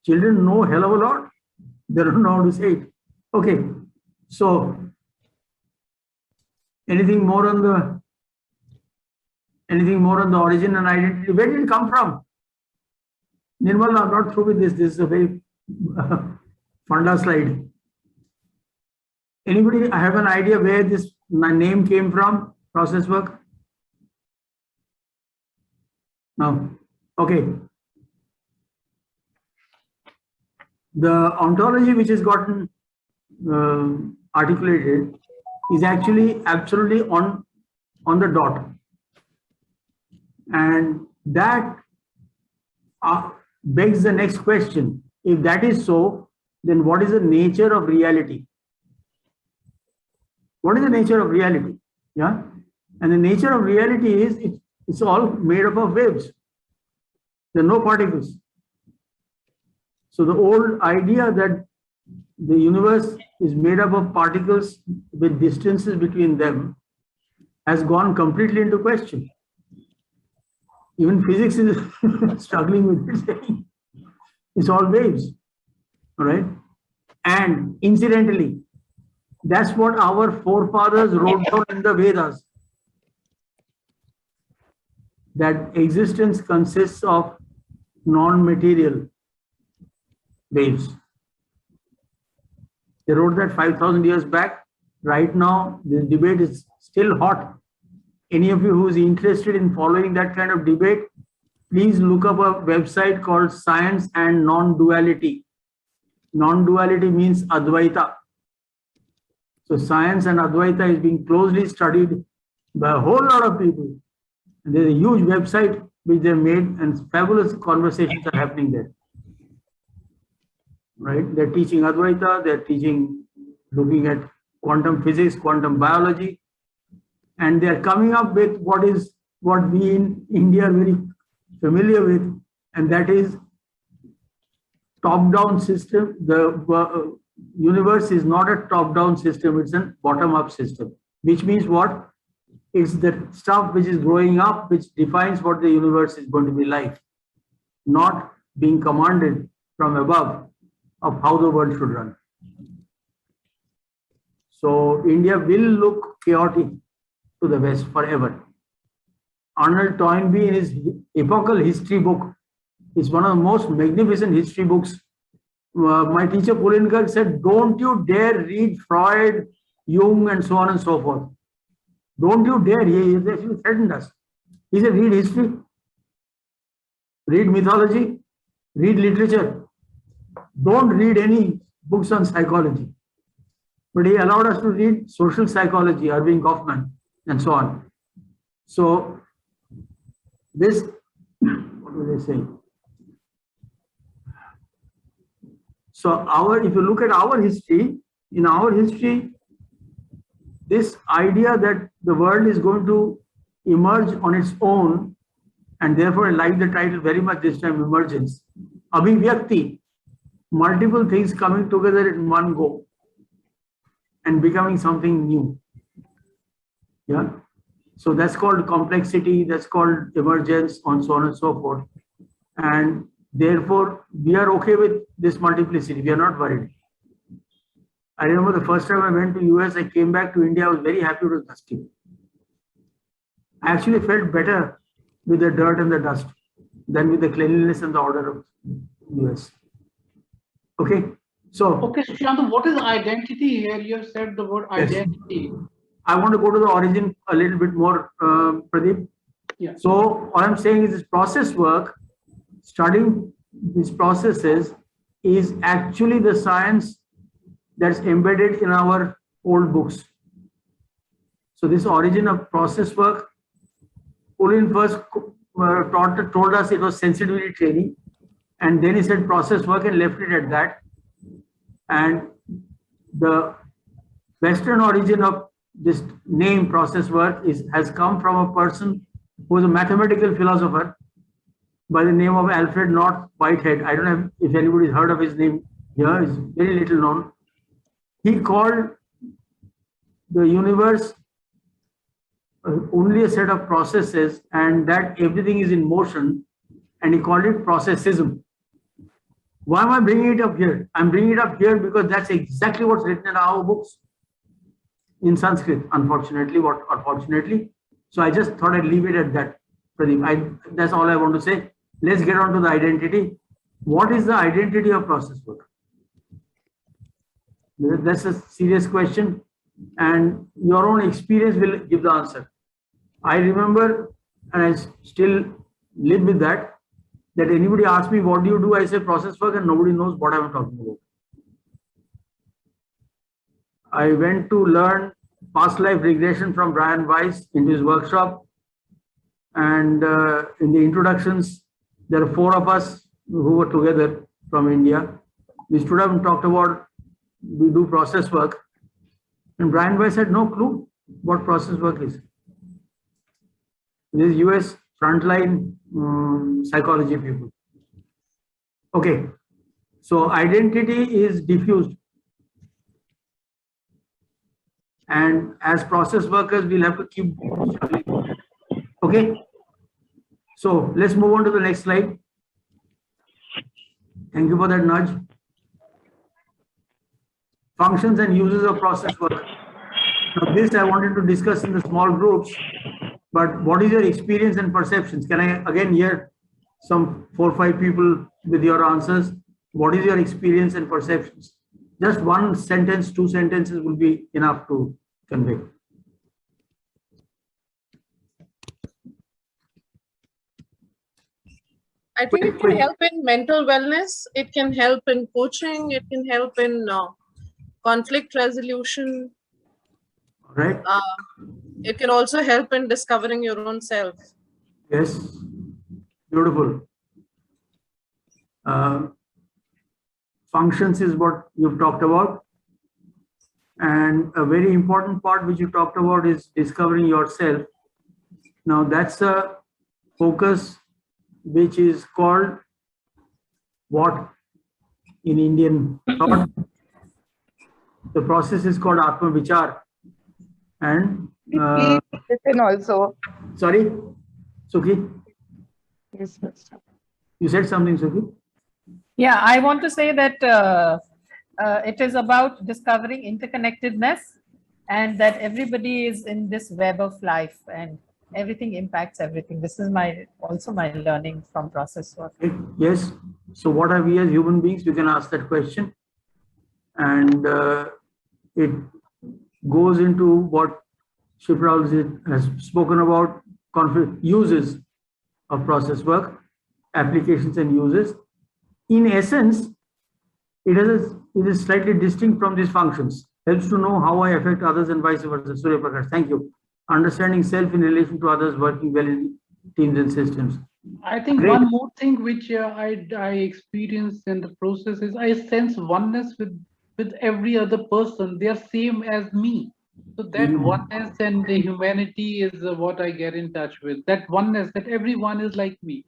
Children know a hell of a lot. They don't know how to say it. Okay. So anything more on the origin and identity? Where did it come from? Nirmal, I'm not through with this. This is a very funda slide. Anybody have an idea where this name came from? Process work? No. Okay. The ontology which has gotten articulated is actually absolutely on the dot. And that begs the next question. If that is so, then what is the nature of reality? What is the nature of reality? Yeah. And the nature of reality is It's all made up of waves. There are no particles. So the old idea that the universe is made up of particles with distances between them has gone completely into question. Even physics is struggling with it, saying it's all waves, all right? And incidentally, that's what our forefathers wrote down in the Vedas, that existence consists of non-material waves. They wrote that 5,000 years back. Right now, this debate is still hot. Any of you who is interested in following that kind of debate, please look up a website called Science and Non-Duality. Non-duality means Advaita. So science and Advaita is being closely studied by a whole lot of people. And there's a huge website which they made, and fabulous conversations are happening there. Right? They're teaching Advaita, they're teaching, looking at quantum physics, quantum biology, and they're coming up with what we in India are very familiar with, and that is top-down system. The universe is not a top-down system, it's a bottom-up system, which means what? It's the stuff which is growing up which defines what the universe is going to be like, not being commanded from above of how the world should run. So India will look chaotic to the West forever. Arnold Toynbee in his epochal history book is one of the most magnificent history books. My teacher Pulinkar said, don't you dare read Freud, Jung, and so on and so forth. Don't you dare. He actually threatened us. He said, read history, read mythology, read literature. Don't read any books on psychology. But he allowed us to read social psychology, Irving Goffman, and so on. So this, what was I saying? So if you look at our history, in our history, this idea that the world is going to emerge on its own, and therefore I like the title very much this time, Emergence, Abhivyakti, multiple things coming together in one go and becoming something new. Yeah. So that's called complexity, that's called emergence, and so on and so forth. And therefore, we are okay with this multiplicity. We are not worried. I remember the first time I went to US, I came back to India, I was very happy with dusty. I actually felt better with the dirt and the dust than with the cleanliness and the order of US. Okay, so. Okay, Sushant, what is identity here? You have said the word identity. Yes. I want to go to the origin a little bit more, Pradeep. Yeah. So all I'm saying is this process work, studying these processes is actually the science that's embedded in our old books. So this origin of process work, Pulin first told us it was sensitivity training, and then he said process work and left it at that. And the Western origin of this name process work has come from a person who was a mathematical philosopher by the name of Alfred North Whitehead. I don't know if anybody's heard of his name here, it's very little known. He called the universe only a set of processes and that everything is in motion, and he called it processism. Why am I bringing it up here? I'm bringing it up here because that's exactly what's written in our books in Sanskrit, unfortunately, or fortunately. So I just thought I'd leave it at that, Pradeep. That's all I want to say. Let's get on to the identity. What is the identity of process work? That's a serious question, and your own experience will give the answer. I remember, and I still live with that anybody asks me, what do you do? I say process work, and nobody knows what I'm talking about. I went to learn past life regression from Brian Weiss in his workshop. And in the introductions, there are 4 of us who were together from India. We stood up and talked about we do process work. And Brian Weiss had no clue what process work is. This is US frontline psychology people. Okay, so identity is diffused. And as process workers, we'll have to keep struggling. Okay, so let's move on to the next slide. Thank you for that nudge. Functions and uses of process work. Now this I wanted to discuss in the small groups, but what is your experience and perceptions? Can I again hear some 4 or 5 people with your answers? What is your experience and perceptions? Just 1 sentence, 2 sentences will be enough to convey. I think it can help in mental wellness. It can help in coaching. It can help in conflict resolution. Right. It can also help in discovering your own self. Yes, beautiful. Functions is what you've talked about. And a very important part which you talked about is discovering yourself. Now that's a focus which is called what in Indian thought? The process is called Atma Vichar. And Listen also. sorry, Sukhi, Yes, yes. you said something, Sukhi? Yeah, I want to say that it is about discovering interconnectedness and that everybody is in this web of life and everything impacts everything. This is also my learning from process work. Yes. So what are we as human beings? You can ask that question. And it goes into what Shipra has spoken about, uses of process work, applications and uses. In essence, it is slightly distinct from these functions. Helps to know how I affect others and vice versa. Surya Prakash, thank you. Understanding self in relation to others, working well in teams and systems. I think Great. one more thing which I experienced in the process is I sense oneness with every other person. They are same as me. So that oneness and the humanity is what I get in touch with. That oneness, that everyone is like me.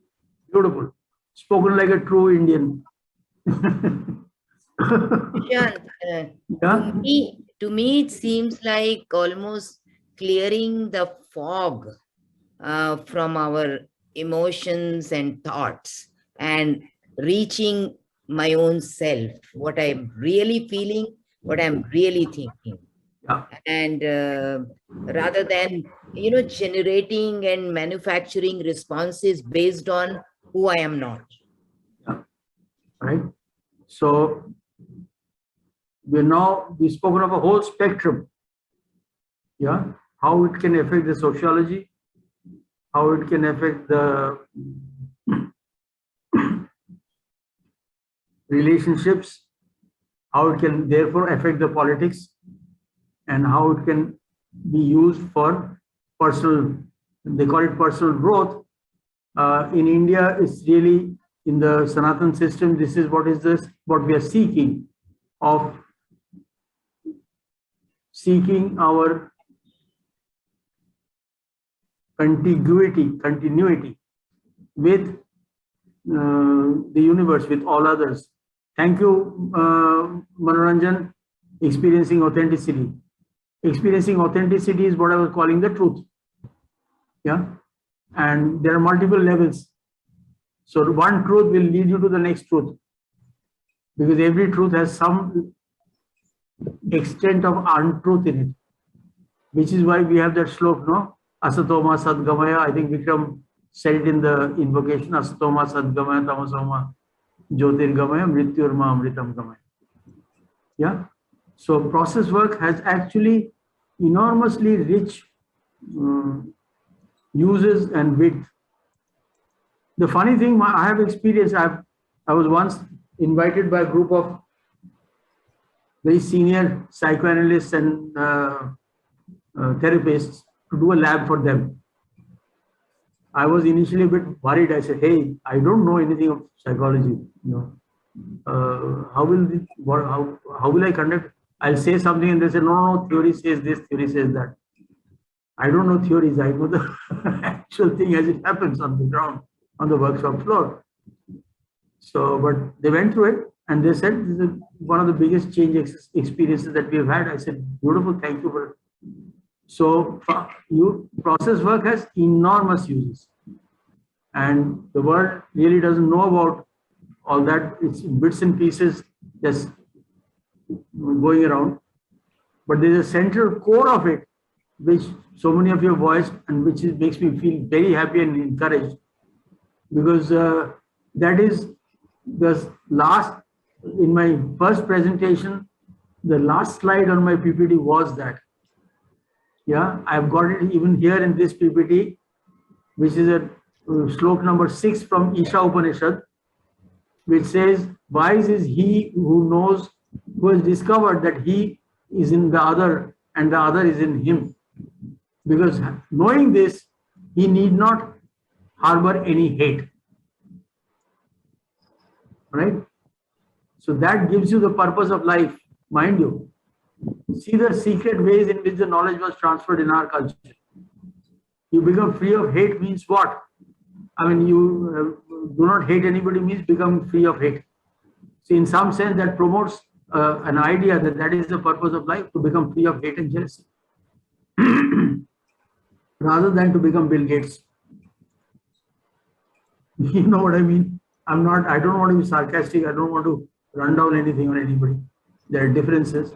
Beautiful. Spoken like a true Indian. Prashant, to me, it seems like almost clearing the fog from our emotions and thoughts and reaching my own self, what I'm really feeling, what I'm really thinking. Yeah. And rather than, generating and manufacturing responses based on who I am not. Yeah. Right. So we've spoken of a whole spectrum. Yeah. How it can affect the sociology, how it can affect the relationships, how it can therefore affect the politics, and how it can be used for personal, they call it personal growth. In India, it's really in the Sanatan system, this is what we are seeking our continuity with the universe, with all others. Thank you, Manoranjan. Experiencing authenticity. Experiencing authenticity is what I was calling the truth. Yeah. And there are multiple levels. So one truth will lead you to the next truth. Because every truth has some extent of untruth in it. Which is why we have that slok, no? Asatoma Sadgamaya. I think Vikram said it in the invocation. Asatoma Sadgamaya Tamasoma Jyotirgamaya Mrityurma Amritam Gamaya. Yeah. So process work has actually enormously rich uses and width. The funny thing I have experienced, I was once invited by a group of very senior psychoanalysts and therapists to do a lab for them. I was initially a bit worried. I said, "Hey, I don't know anything of psychology. How will I conduct? I'll say something and they say, no, theory says this, theory says that. I don't know theories. I know the actual thing as it happens on the ground, on the workshop floor. So, but they went through it and they said, this is one of the biggest change experiences that we've had. I said, beautiful, thank you for it. So process work has enormous uses. And the world really doesn't know about all that. It's bits and pieces just going around. But there's a central core of it, which so many of you have voiced and which makes me feel very happy and encouraged. Because that is the last, in my first presentation, the last slide on my PPT was that. Yeah, I've got it even here in this PPT, which is a slok number 6 from Isha Upanishad, which says, wise is he who knows, who has discovered that he is in the other and the other is in him. Because knowing this, he need not harbor any hate. Right? So that gives you the purpose of life, mind you. See the secret ways in which the knowledge was transferred in our culture. You become free of hate means what? I mean, you do not hate anybody means become free of hate. So in some sense that promotes an idea that that is the purpose of life, to become free of hate and jealousy. Rather than to become Bill Gates. You know what I mean? I don't want to be sarcastic. I don't want to run down anything on anybody. There are differences,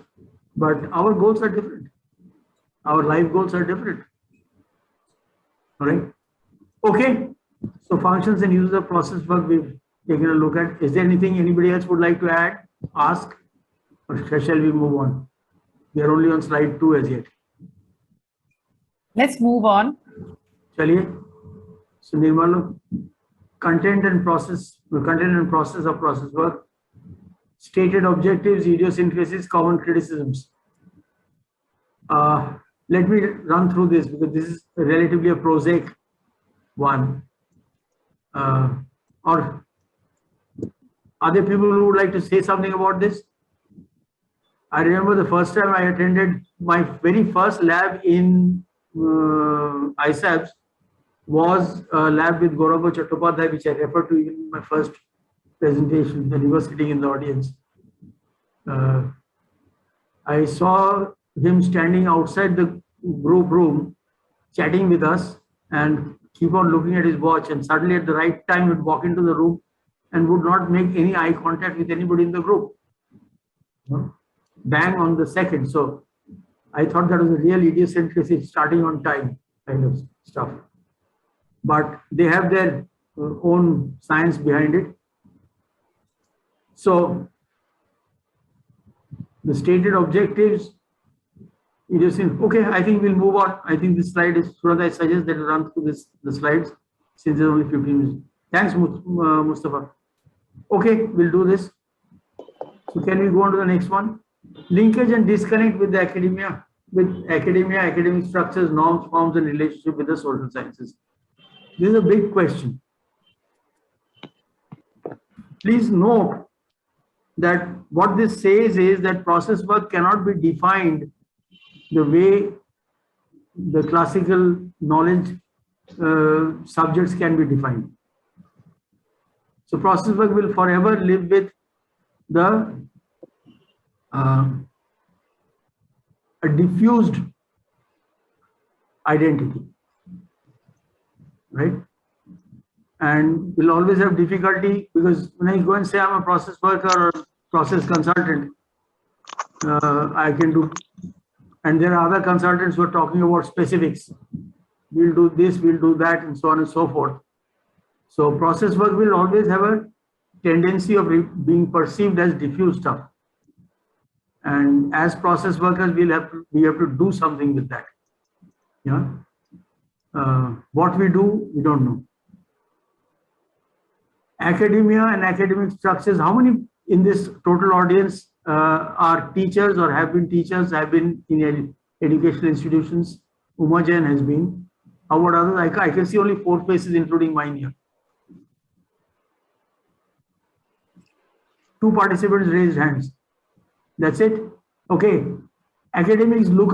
but our goals are different. Our life goals are different. All right. Okay. So functions and uses of process work we've taken a look at. Is there anything anybody else would like to add, ask, or shall we move on? We are only on slide 2 as yet. Let's move on. Chaliye. So Nirmalu, content and process of process work, stated objectives, idiosyncrasies, common criticisms. Let me run through this because this is relatively a prosaic one. Or are there people who would like to say something about this? I remember the first time I attended my very first lab in ISABS was a lab with Gaurav Chattopadhyay, which I referred to in my first presentation when he was sitting in the audience. I saw him standing outside the group room, chatting with us and keep on looking at his watch, and suddenly at the right time would walk into the room and would not make any eye contact with anybody in the group. Bang on the second. So I thought that was a real idiosyncrasy, starting on time kind of stuff. But they have their own science behind it. So the stated objectives, okay, I think we'll move on. I think this slide is, I suggest that we run through the slides since there's only 15 minutes. Thanks, Mustafa. Okay, we'll do this. So can we go on to the next one? Linkage and disconnect with the academia, academic structures, norms, forms, and relationship with the social sciences. This is a big question. Please note that what this says is that process work cannot be defined the way the classical knowledge subjects can be defined. So process work will forever live with the a diffused identity, right? And we'll always have difficulty because when I go and say I'm a process worker or process consultant, I can do, and there are other consultants who are talking about specifics. We'll do this, we'll do that, and so on and so forth. So process work will always have a tendency of being perceived as diffuse stuff. And as process workers, we have to do something with that. Yeah. What we do, we don't know. Academia and academic structures. How many in this total audience are teachers or have been teachers, have been in educational institutions? Uma Jain has been. How about others? I can see only 4 faces, including mine here. 2 participants raised hands. That's it. Okay. Academics look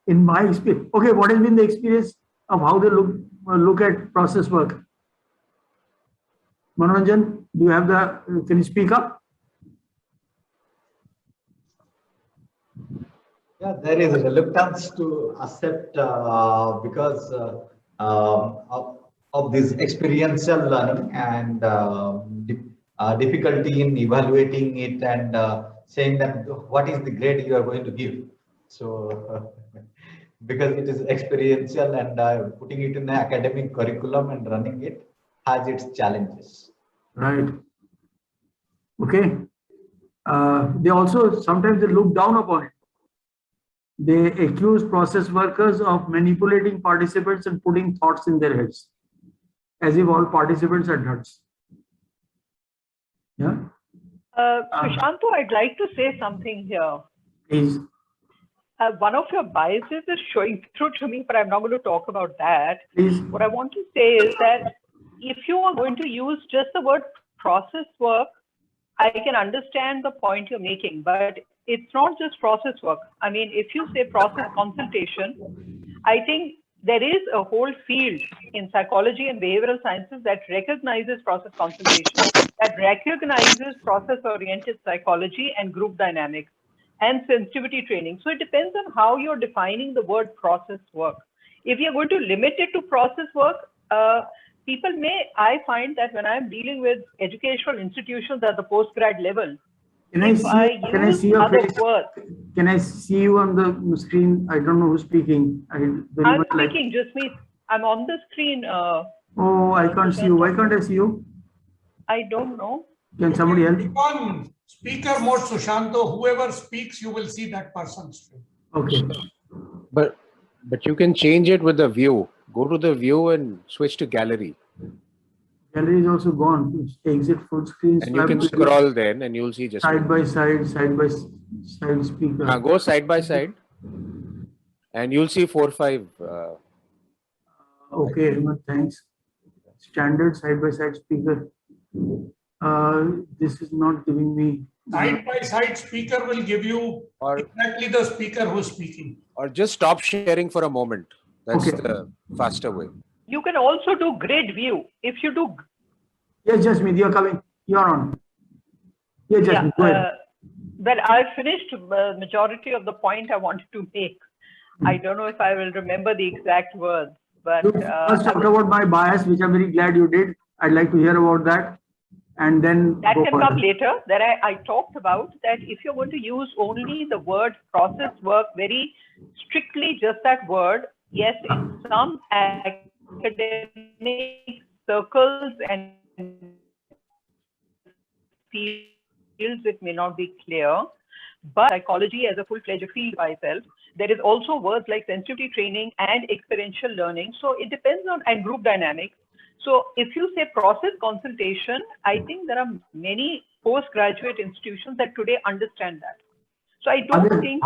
in my experience. Okay, what has been the experience of how they look at process work. Manoranjan, do you have can you speak up? Yeah, there is a reluctance to accept because of this experiential learning and difficulty in evaluating it and saying that what is the grade you are going to give. So because it is experiential and putting it in the academic curriculum and running it has its challenges. Right. Okay. They also sometimes they look down upon it. They accuse process workers of manipulating participants and putting thoughts in their heads, as if all participants are nuts. Yeah. Sushanto, I'd like to say something here. Please. One of your biases is showing through to me, but I'm not going to talk about that. Please. What I want to say is that if you are going to use just the word process work, I can understand the point you're making, but it's not just process work. I mean, if you say process consultation, I think there is a whole field in psychology and behavioral sciences that recognizes process consultation, that recognizes process-oriented psychology and group dynamics and sensitivity training. So it depends on how you're defining the word process work. If you're going to limit it to process work, people may, I find that when I'm dealing with educational institutions at the postgrad level, Can I see your face? Words, Can I see you on the screen? I don't know who's speaking. I'm speaking, just me. I'm on the screen. Oh, I can't see you. Why can't I see you? I don't know. Can somebody help? Click on speaker mode, Sushanto. Whoever speaks, you will see that person's screen. Okay. But you can change it with the view. Go to the view and switch to gallery. Gallery is also gone. Exit full screen. And you can scroll then and you'll see just side by side speaker. Go side by side and you'll see 4 or 5. Okay, thanks. Standard side by side speaker. This is not giving me. Side by side speaker will give you exactly the speaker who's speaking. Or just stop sharing for a moment. That's the faster way. You can also do grid view. If you do. Yes, Jasmeet, you're coming. You're on. Yes, Jasmeet, go ahead. Well, I finished majority of the point I wanted to make. I don't know if I will remember the exact words, but you first talked about my bias, which I'm very glad you did. I'd like to hear about that, and then that can come later. That I talked about that if you're going to use only the word process work very strictly, just that word. Yes, in some academic circles and fields it may not be clear, but psychology as a full-fledged field by itself, there is also words like sensitivity training and experiential learning. So it depends on, and group dynamics. So if you say process consultation, I think there are many postgraduate institutions that today understand that. So I don't think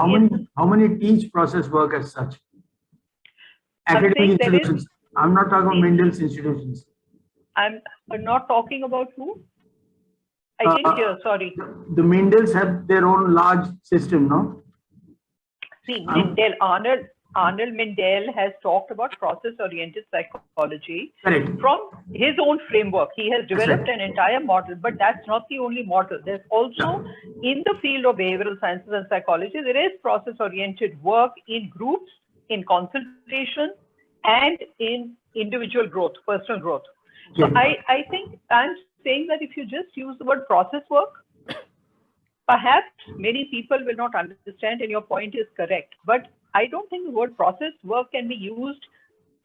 how many teach process work as such? Academic institutions. I'm not talking about Mendel's institutions. I'm not talking about who? I didn't hear, sorry. The Mendels have their own large system, no? See, Mendel, Arnold Mendel has talked about process-oriented psychology. Correct. From his own framework. He has developed an entire model, but that's not the only model. There's also, in the field of behavioral sciences and psychology, there is process-oriented work in groups, in consultation, and in individual growth, personal growth. So I think I'm saying that if you just use the word process work, perhaps many people will not understand, and your point is correct. But I don't think the word process work can be used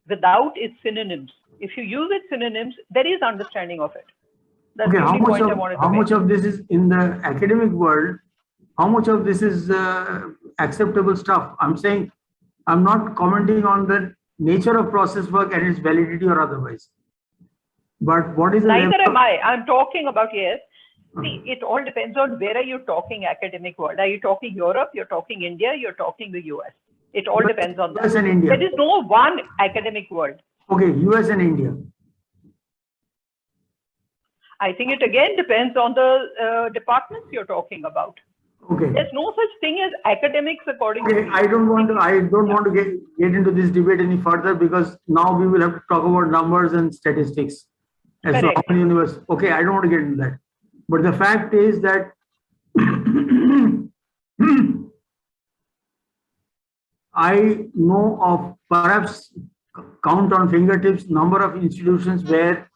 without its synonyms. If you use its synonyms, there is understanding of it. That's the only point I wanted to make. How much of this is in the academic world? How much of this is acceptable stuff? I'm saying, I'm not commenting on the nature of process work and its validity or otherwise. But what is the neither am I. I'm talking about, yes. See, it all depends on where are you talking academic world. Are you talking Europe? You're talking India? You're talking the US? It all depends on that. US and India. There is no one academic world. Okay, US and India. I think it again depends on the departments you're talking about. Okay. There's no such thing as academics, according Okay, to I don't want to get into this debate any further, because now we will have to talk about numbers and statistics as to how many universities. Okay, I don't want to get into that. But the fact is that I know of, perhaps count on fingertips, number of institutions where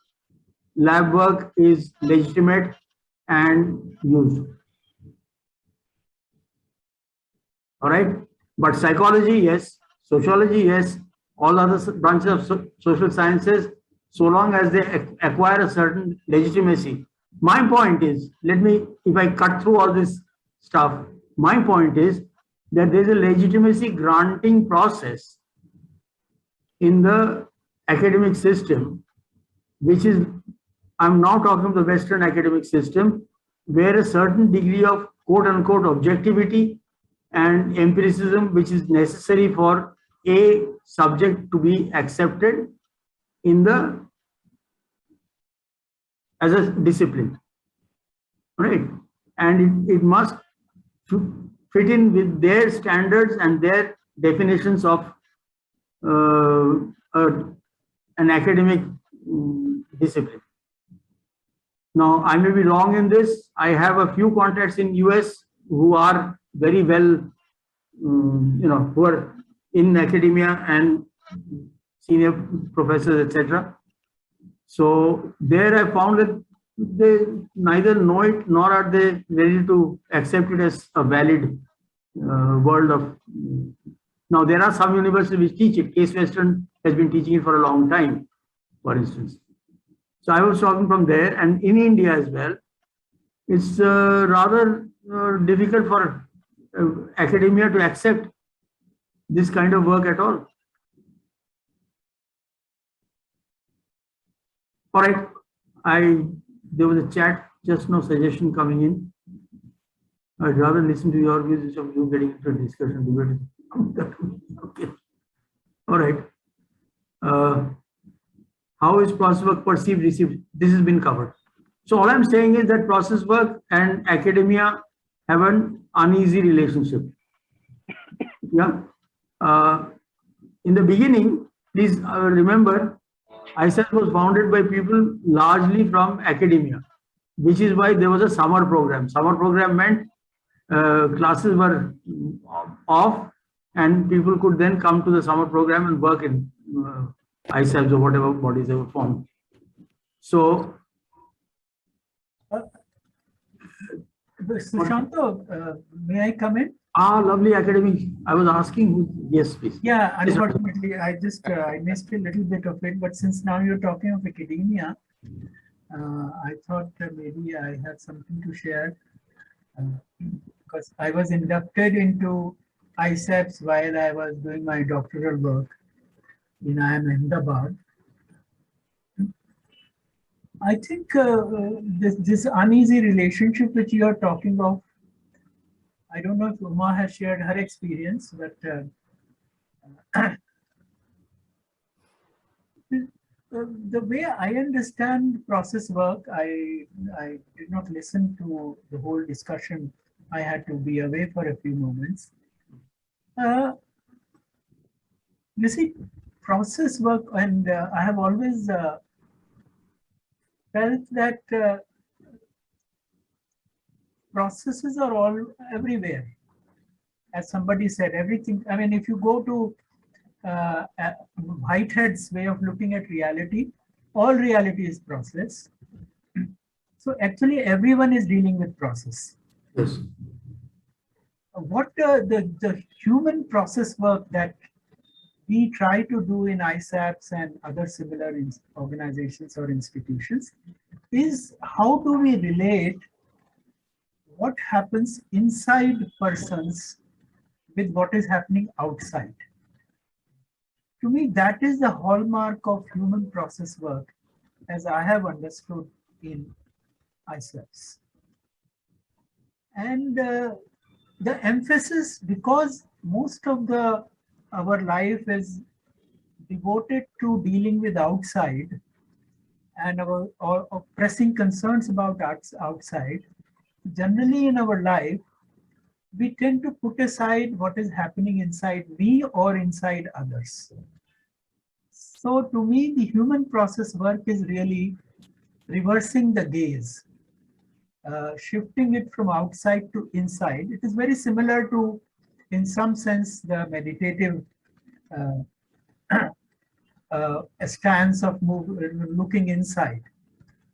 lab work is legitimate and used. All right, but psychology, yes. Sociology, yes. All other branches of social sciences, so long as they acquire a certain legitimacy. My point is, if I cut through all this stuff, my point is that there's a legitimacy granting process in the academic system, which is, I'm now talking of the Western academic system, where a certain degree of quote unquote objectivity and empiricism, which is necessary for a subject to be accepted as a discipline, right? And it must fit in with their standards and their definitions of an academic discipline. Now, I may be wrong in this. I have a few contacts in US who are very well, who are in academia and senior professors, etc. So there I found that they neither know it nor are they ready to accept it as a valid world of. Now there are some universities which teach it. Case Western has been teaching it for a long time, for instance. So I was talking from there, and in India as well, it's rather difficult for academia to accept this kind of work at all. All right, there was a chat just now, suggestion coming in. I'd rather listen to your views instead of you getting into a discussion debate. Okay. All right. How is process work perceived, received? This has been covered. So all I'm saying is that process work and academia have an uneasy relationship. Yeah. In the beginning, please remember, ISAP was founded by people largely from academia, which is why there was a summer program. Summer program meant classes were off and people could then come to the summer program and work in ISAPs or whatever bodies they were formed. So, Sushanto, may I come in? Lovely academic. I was asking who, yes, please. Yeah, unfortunately, I missed a little bit of it, but since now you're talking of academia, I thought maybe I had something to share because I was inducted into ISAPS while I was doing my doctoral work in IIM Ahmedabad. I think this uneasy relationship which you are talking of, I don't know if Uma has shared her experience, but the way I understand process work, I did not listen to the whole discussion. I had to be away for a few moments. You see, process work, and I have always felt that processes are all everywhere. As somebody said, everything. I mean, if you go to Whitehead's way of looking at reality, all reality is process. So actually, everyone is dealing with process. Yes. What the human process work that we try to do in ISAPS and other similar organizations or institutions is how do we relate what happens inside persons with what is happening outside. To me, that is the hallmark of human process work as I have understood in ISAPS. And the emphasis, because most of our life is devoted to dealing with outside and our or pressing concerns about outside, generally in our life, we tend to put aside what is happening inside me or inside others. So to me, the human process work is really reversing the gaze, shifting it from outside to inside. It is very similar to, in some sense, the meditative a stance of looking inside.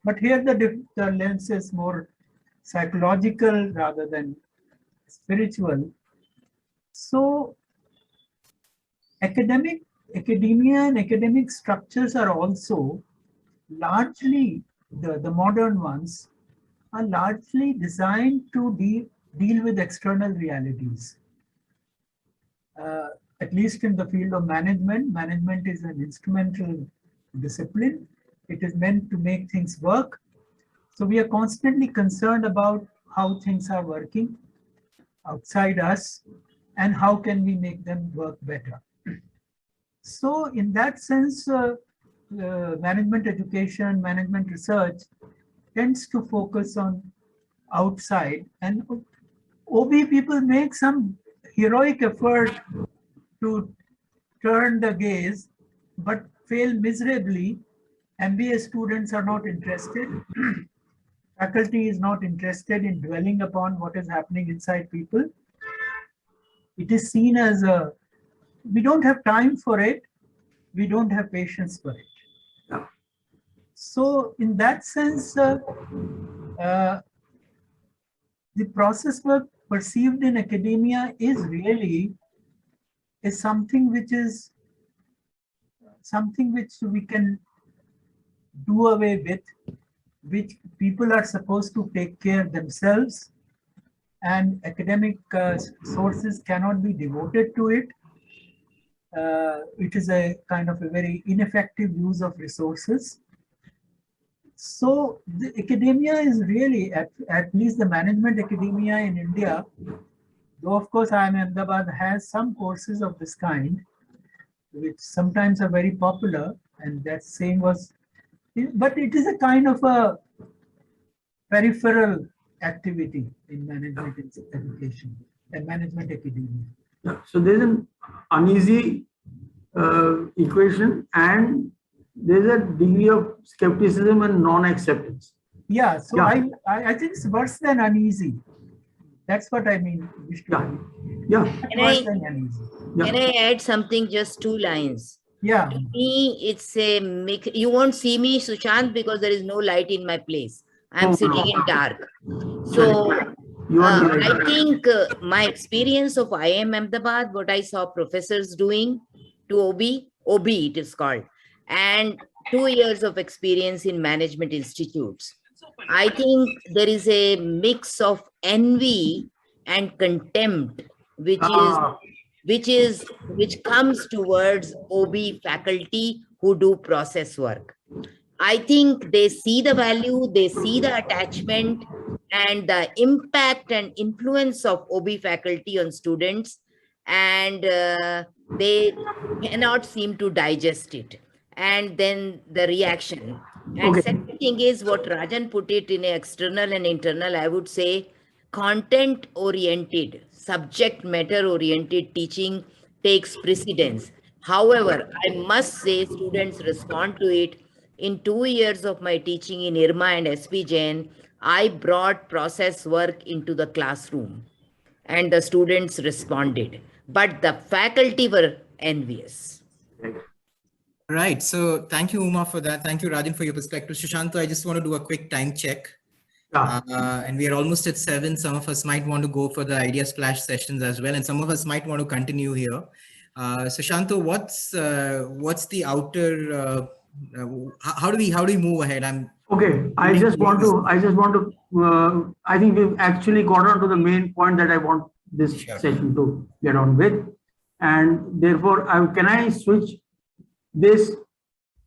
But here the lens is more psychological rather than spiritual. So academia and academic structures are also largely, the modern ones, are largely designed to deal with external realities. At least in the field of management, management is an instrumental discipline. It is meant to make things work. So we are constantly concerned about how things are working outside us and how can we make them work better. So in that sense, management education, management research tends to focus on outside, and OB people make some heroic effort to turn the gaze, but fail miserably. MBA students are not interested. Faculty is not interested in dwelling upon what is happening inside people. It is seen as we don't have time for it. We don't have patience for it. So in that sense, the process work perceived in academia is really something which we can do away with, which people are supposed to take care themselves, and academic sources cannot be devoted to it. It is a kind of a very ineffective use of resources. So the academia is really, at least the management academia in India, though of course IIM Ahmedabad has some courses of this kind, which sometimes are very popular, and that same was, but it is a kind of a peripheral activity in management education and management academia. Yeah. So there's an uneasy equation, and there's a degree of skepticism and non-acceptance. Yeah, so Yeah. I think it's worse than uneasy. That's what I mean. Yeah. Can I add something, just 2 lines? Yeah. To me, it's a mix. You won't see me, Sushant, because there is no light in my place. I'm sitting in dark. So I think my experience of IIM Ahmedabad, what I saw professors doing to OB it is called, and 2 years of experience in management institutes. I think there is a mix of envy and contempt, which comes towards OB faculty who do process work. I think they see the value, they see the attachment and the impact and influence of OB faculty on students, and they cannot seem to digest it. And then the reaction. And second thing is what Rajan put it in external and internal, I would say content oriented, subject matter oriented teaching takes precedence. However, I must say students respond to it. In 2 years of my teaching in IRMA and SP Jain, I brought process work into the classroom and the students responded, but the faculty were envious. Right. So thank you, Uma, for that. Thank you, Rajan, for your perspective. Shushanto, I just want to do a quick time check. And we are almost at 7. Some of us might want to go for the idea splash sessions as well, and some of us might want to continue here. Shushanto, what's the outer? How do we move ahead? I just want to. I think we've actually got on to the main point that I want this session to get on with, and therefore, can I switch this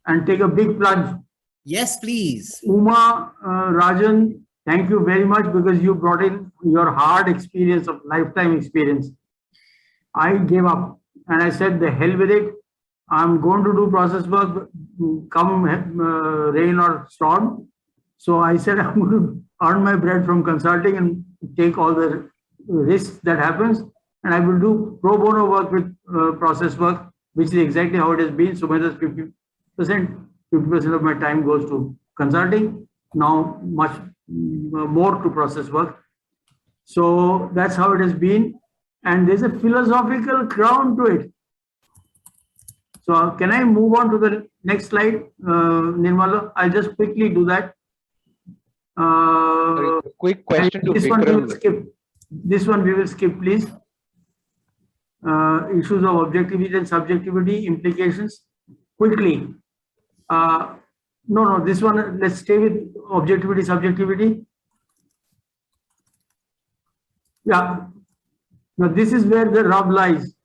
and take a big plunge? Yes, please. Uma, Rajan, thank you very much, because you brought in your hard experience of lifetime experience. I gave up and I said, the hell with it. I'm going to do process work, come rain or storm. So I said, I'm going to earn my bread from consulting and take all the risk that happens, and I will do pro bono work with process work, which is exactly how it has been. So whether 50% of my time goes to consulting, now much more to process work. So that's how it has been, and there's a philosophical crown to it. So can I move on to the next slide, Nirmala? I'll just quickly do that. Quick question to this one we will Vikram. skip. This one we will skip, please. Issues of objectivity and subjectivity, implications. Quickly. No, this one, let's stay with objectivity, subjectivity. Yeah. Now this is where the rub lies.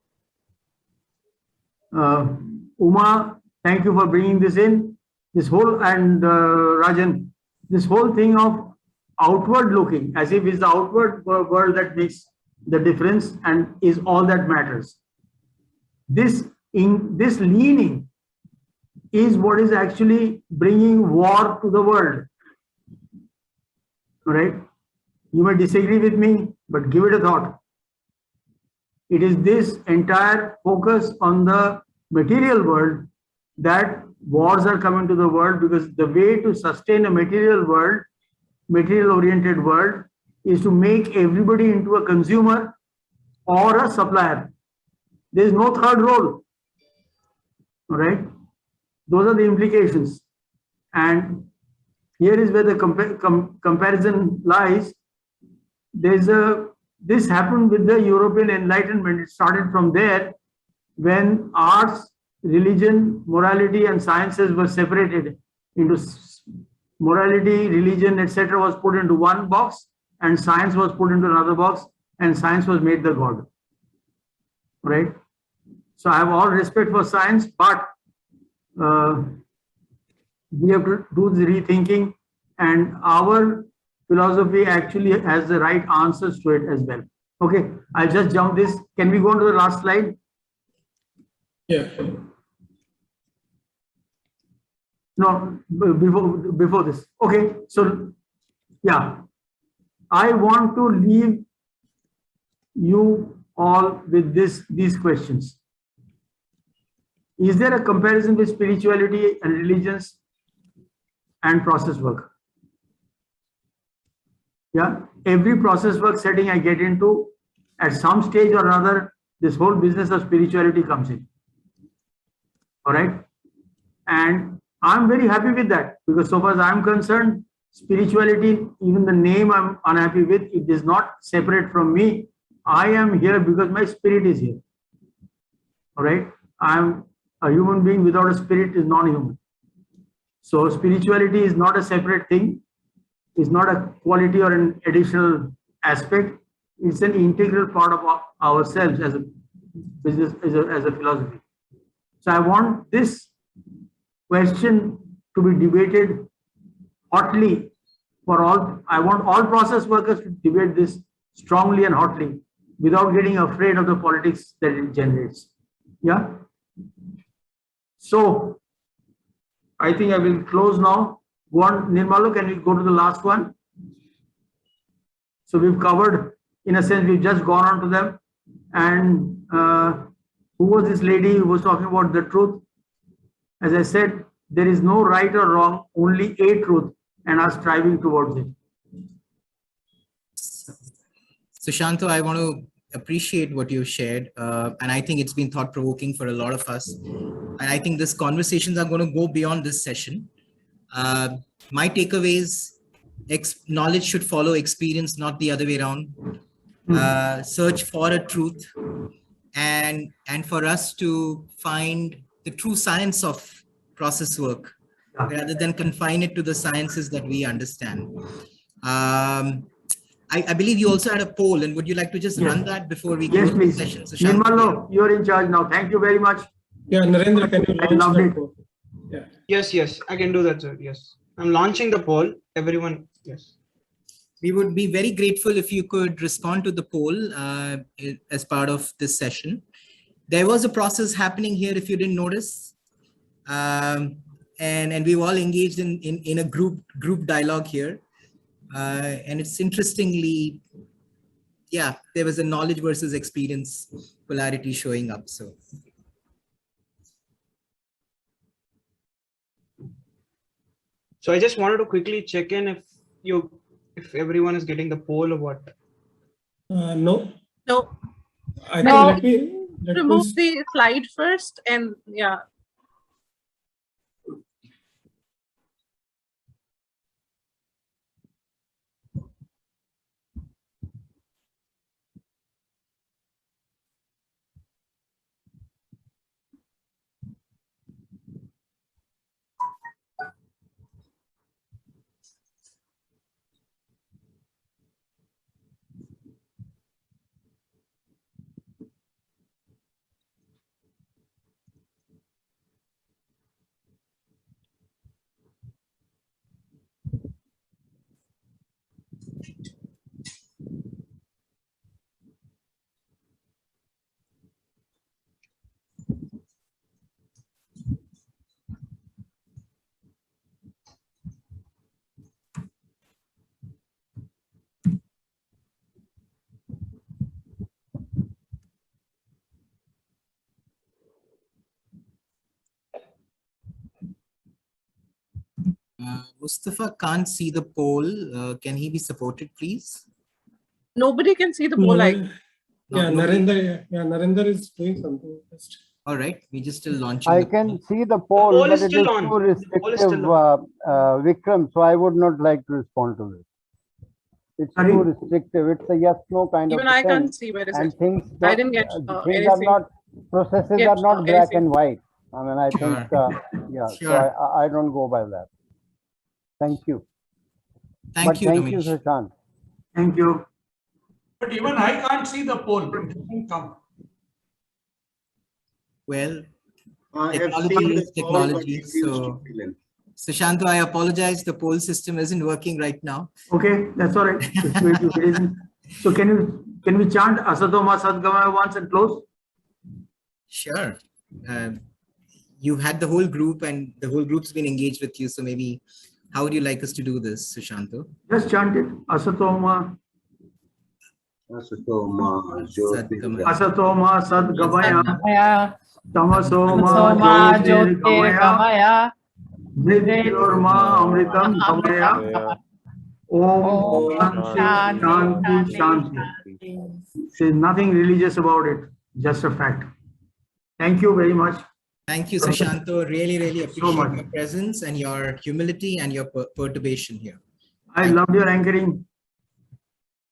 Uma, thank you for bringing this in. This whole, and Rajan, this whole thing of outward looking, as if it's the outward world that makes the difference and is all that matters. This leaning is what is actually bringing war to the world. All right? You may disagree with me, but give it a thought. It is this entire focus on the material world that wars are coming to the world, because the way to sustain a material world, material oriented world, is to make everybody into a consumer or a supplier. There is no third role. All right? Those are the implications. And here is where the comparison lies. This happened with the European Enlightenment. It started from there, when arts, religion, morality, and sciences were separated into morality, religion, etc. was put into one box, and science was put into another box, and science was made the god. Right? So I have all respect for science, but we have to do the rethinking, and our philosophy actually has the right answers to it as well. Okay, I'll just jump this. Can we go on to the last slide? Yeah. No, before this. Okay, so yeah, I want to leave you all with these questions. Is there a comparison with spirituality and religions and process work? Yeah, every process work setting I get into, at some stage or another, this whole business of spirituality comes in. All right, and I'm very happy with that, because so far as I'm concerned, spirituality, even the name I'm unhappy with, it is not separate from me. I am here because my spirit is here. All right, I'm a human being without a spirit is non-human. So spirituality is not a separate thing. It's not a quality or an additional aspect. It's an integral part of ourselves as a business, as a philosophy. So I want this question to be debated hotly for all. I want all process workers to debate this strongly and hotly, without getting afraid of the politics that it generates. Yeah. So I think I will close now. Go on, Nirmala, can we go to the last one? So we've covered, in a sense, we've just gone on to them. And who was this lady who was talking about the truth? As I said, there is no right or wrong, only a truth, and are striving towards it. Sushanto, I want to appreciate what you shared, and I think it's been thought-provoking for a lot of us. And I think these conversations are going to go beyond this session. My takeaways: knowledge should follow experience, not the other way around. Search for a truth, and for us to find the true science of process work, rather than confine it to the sciences that we understand. I believe you also had a poll, and would you like to just run that before we close the session? So Nirmala, you're in charge now. Thank you very much. Yeah, Narendra, can you launch the poll? Yeah. Yes, I can do that, sir. Yes. I'm launching the poll. Everyone, yes. We would be very grateful if you could respond to the poll as part of this session. There was a process happening here, if you didn't notice. And we've all engaged in a group dialogue here. And it's interestingly yeah, there was a knowledge versus experience polarity showing up. So. So I just wanted to quickly check in if everyone is getting the poll or what. No. No. I No. think let me Remove the slide first, and yeah. Mustafa can't see the poll. Can he be supported, please? Nobody can see the No, poll yeah, icon. Narendra. Yeah, Narendra is doing something. First. All right, we just still launching. I can see the poll, poll but is it still is on. too The poll is restrictive, still on. Vikram. So I would not like to respond to this. It's too restrictive. It's a yes/no kind Even of I thing, can't see where is and it. things. I didn't get things are anything. not processes Get, are not black anything. and white. I mean, I think yeah. So Sure. I don't go by that. Thank you. Thank you, Thank you, Ramesh. Sushant. Thank you. But even I can't see the poll. It doesn't come. Well, I have technology seen is the poll, but technology. it seems So, to fill in. Sushanto, I apologize. The poll system isn't working right now. Okay, that's all right. So can we chant Asatoma Sadgamaya once and close? Sure. You had the whole group and the whole group's been engaged with you. So maybe, how would you like us to do this, Sushanto? Just chant it. Asatoma. Asatoma Sadgamaya. Tamasoma Soma Jyotirgamaya. Jyotirgamaya. Mrityurma Amritam Gamaya. Om Shanti Shanti. There's nothing religious about it, just a fact. Thank you very much. Thank you, Sushanto. Really, really appreciate much. your presence and your humility and your perturbation here. I loved your anchoring,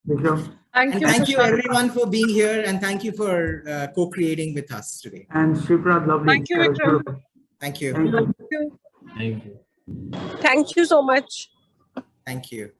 Vikram. Thank And you, thank you Sushant. everyone for being here, and thank you for co-creating with us today. And Shriprad, lovely. Thank you, Vikram. Thank you. Thank you. Thank you. Thank you. Thank you so much. Thank you.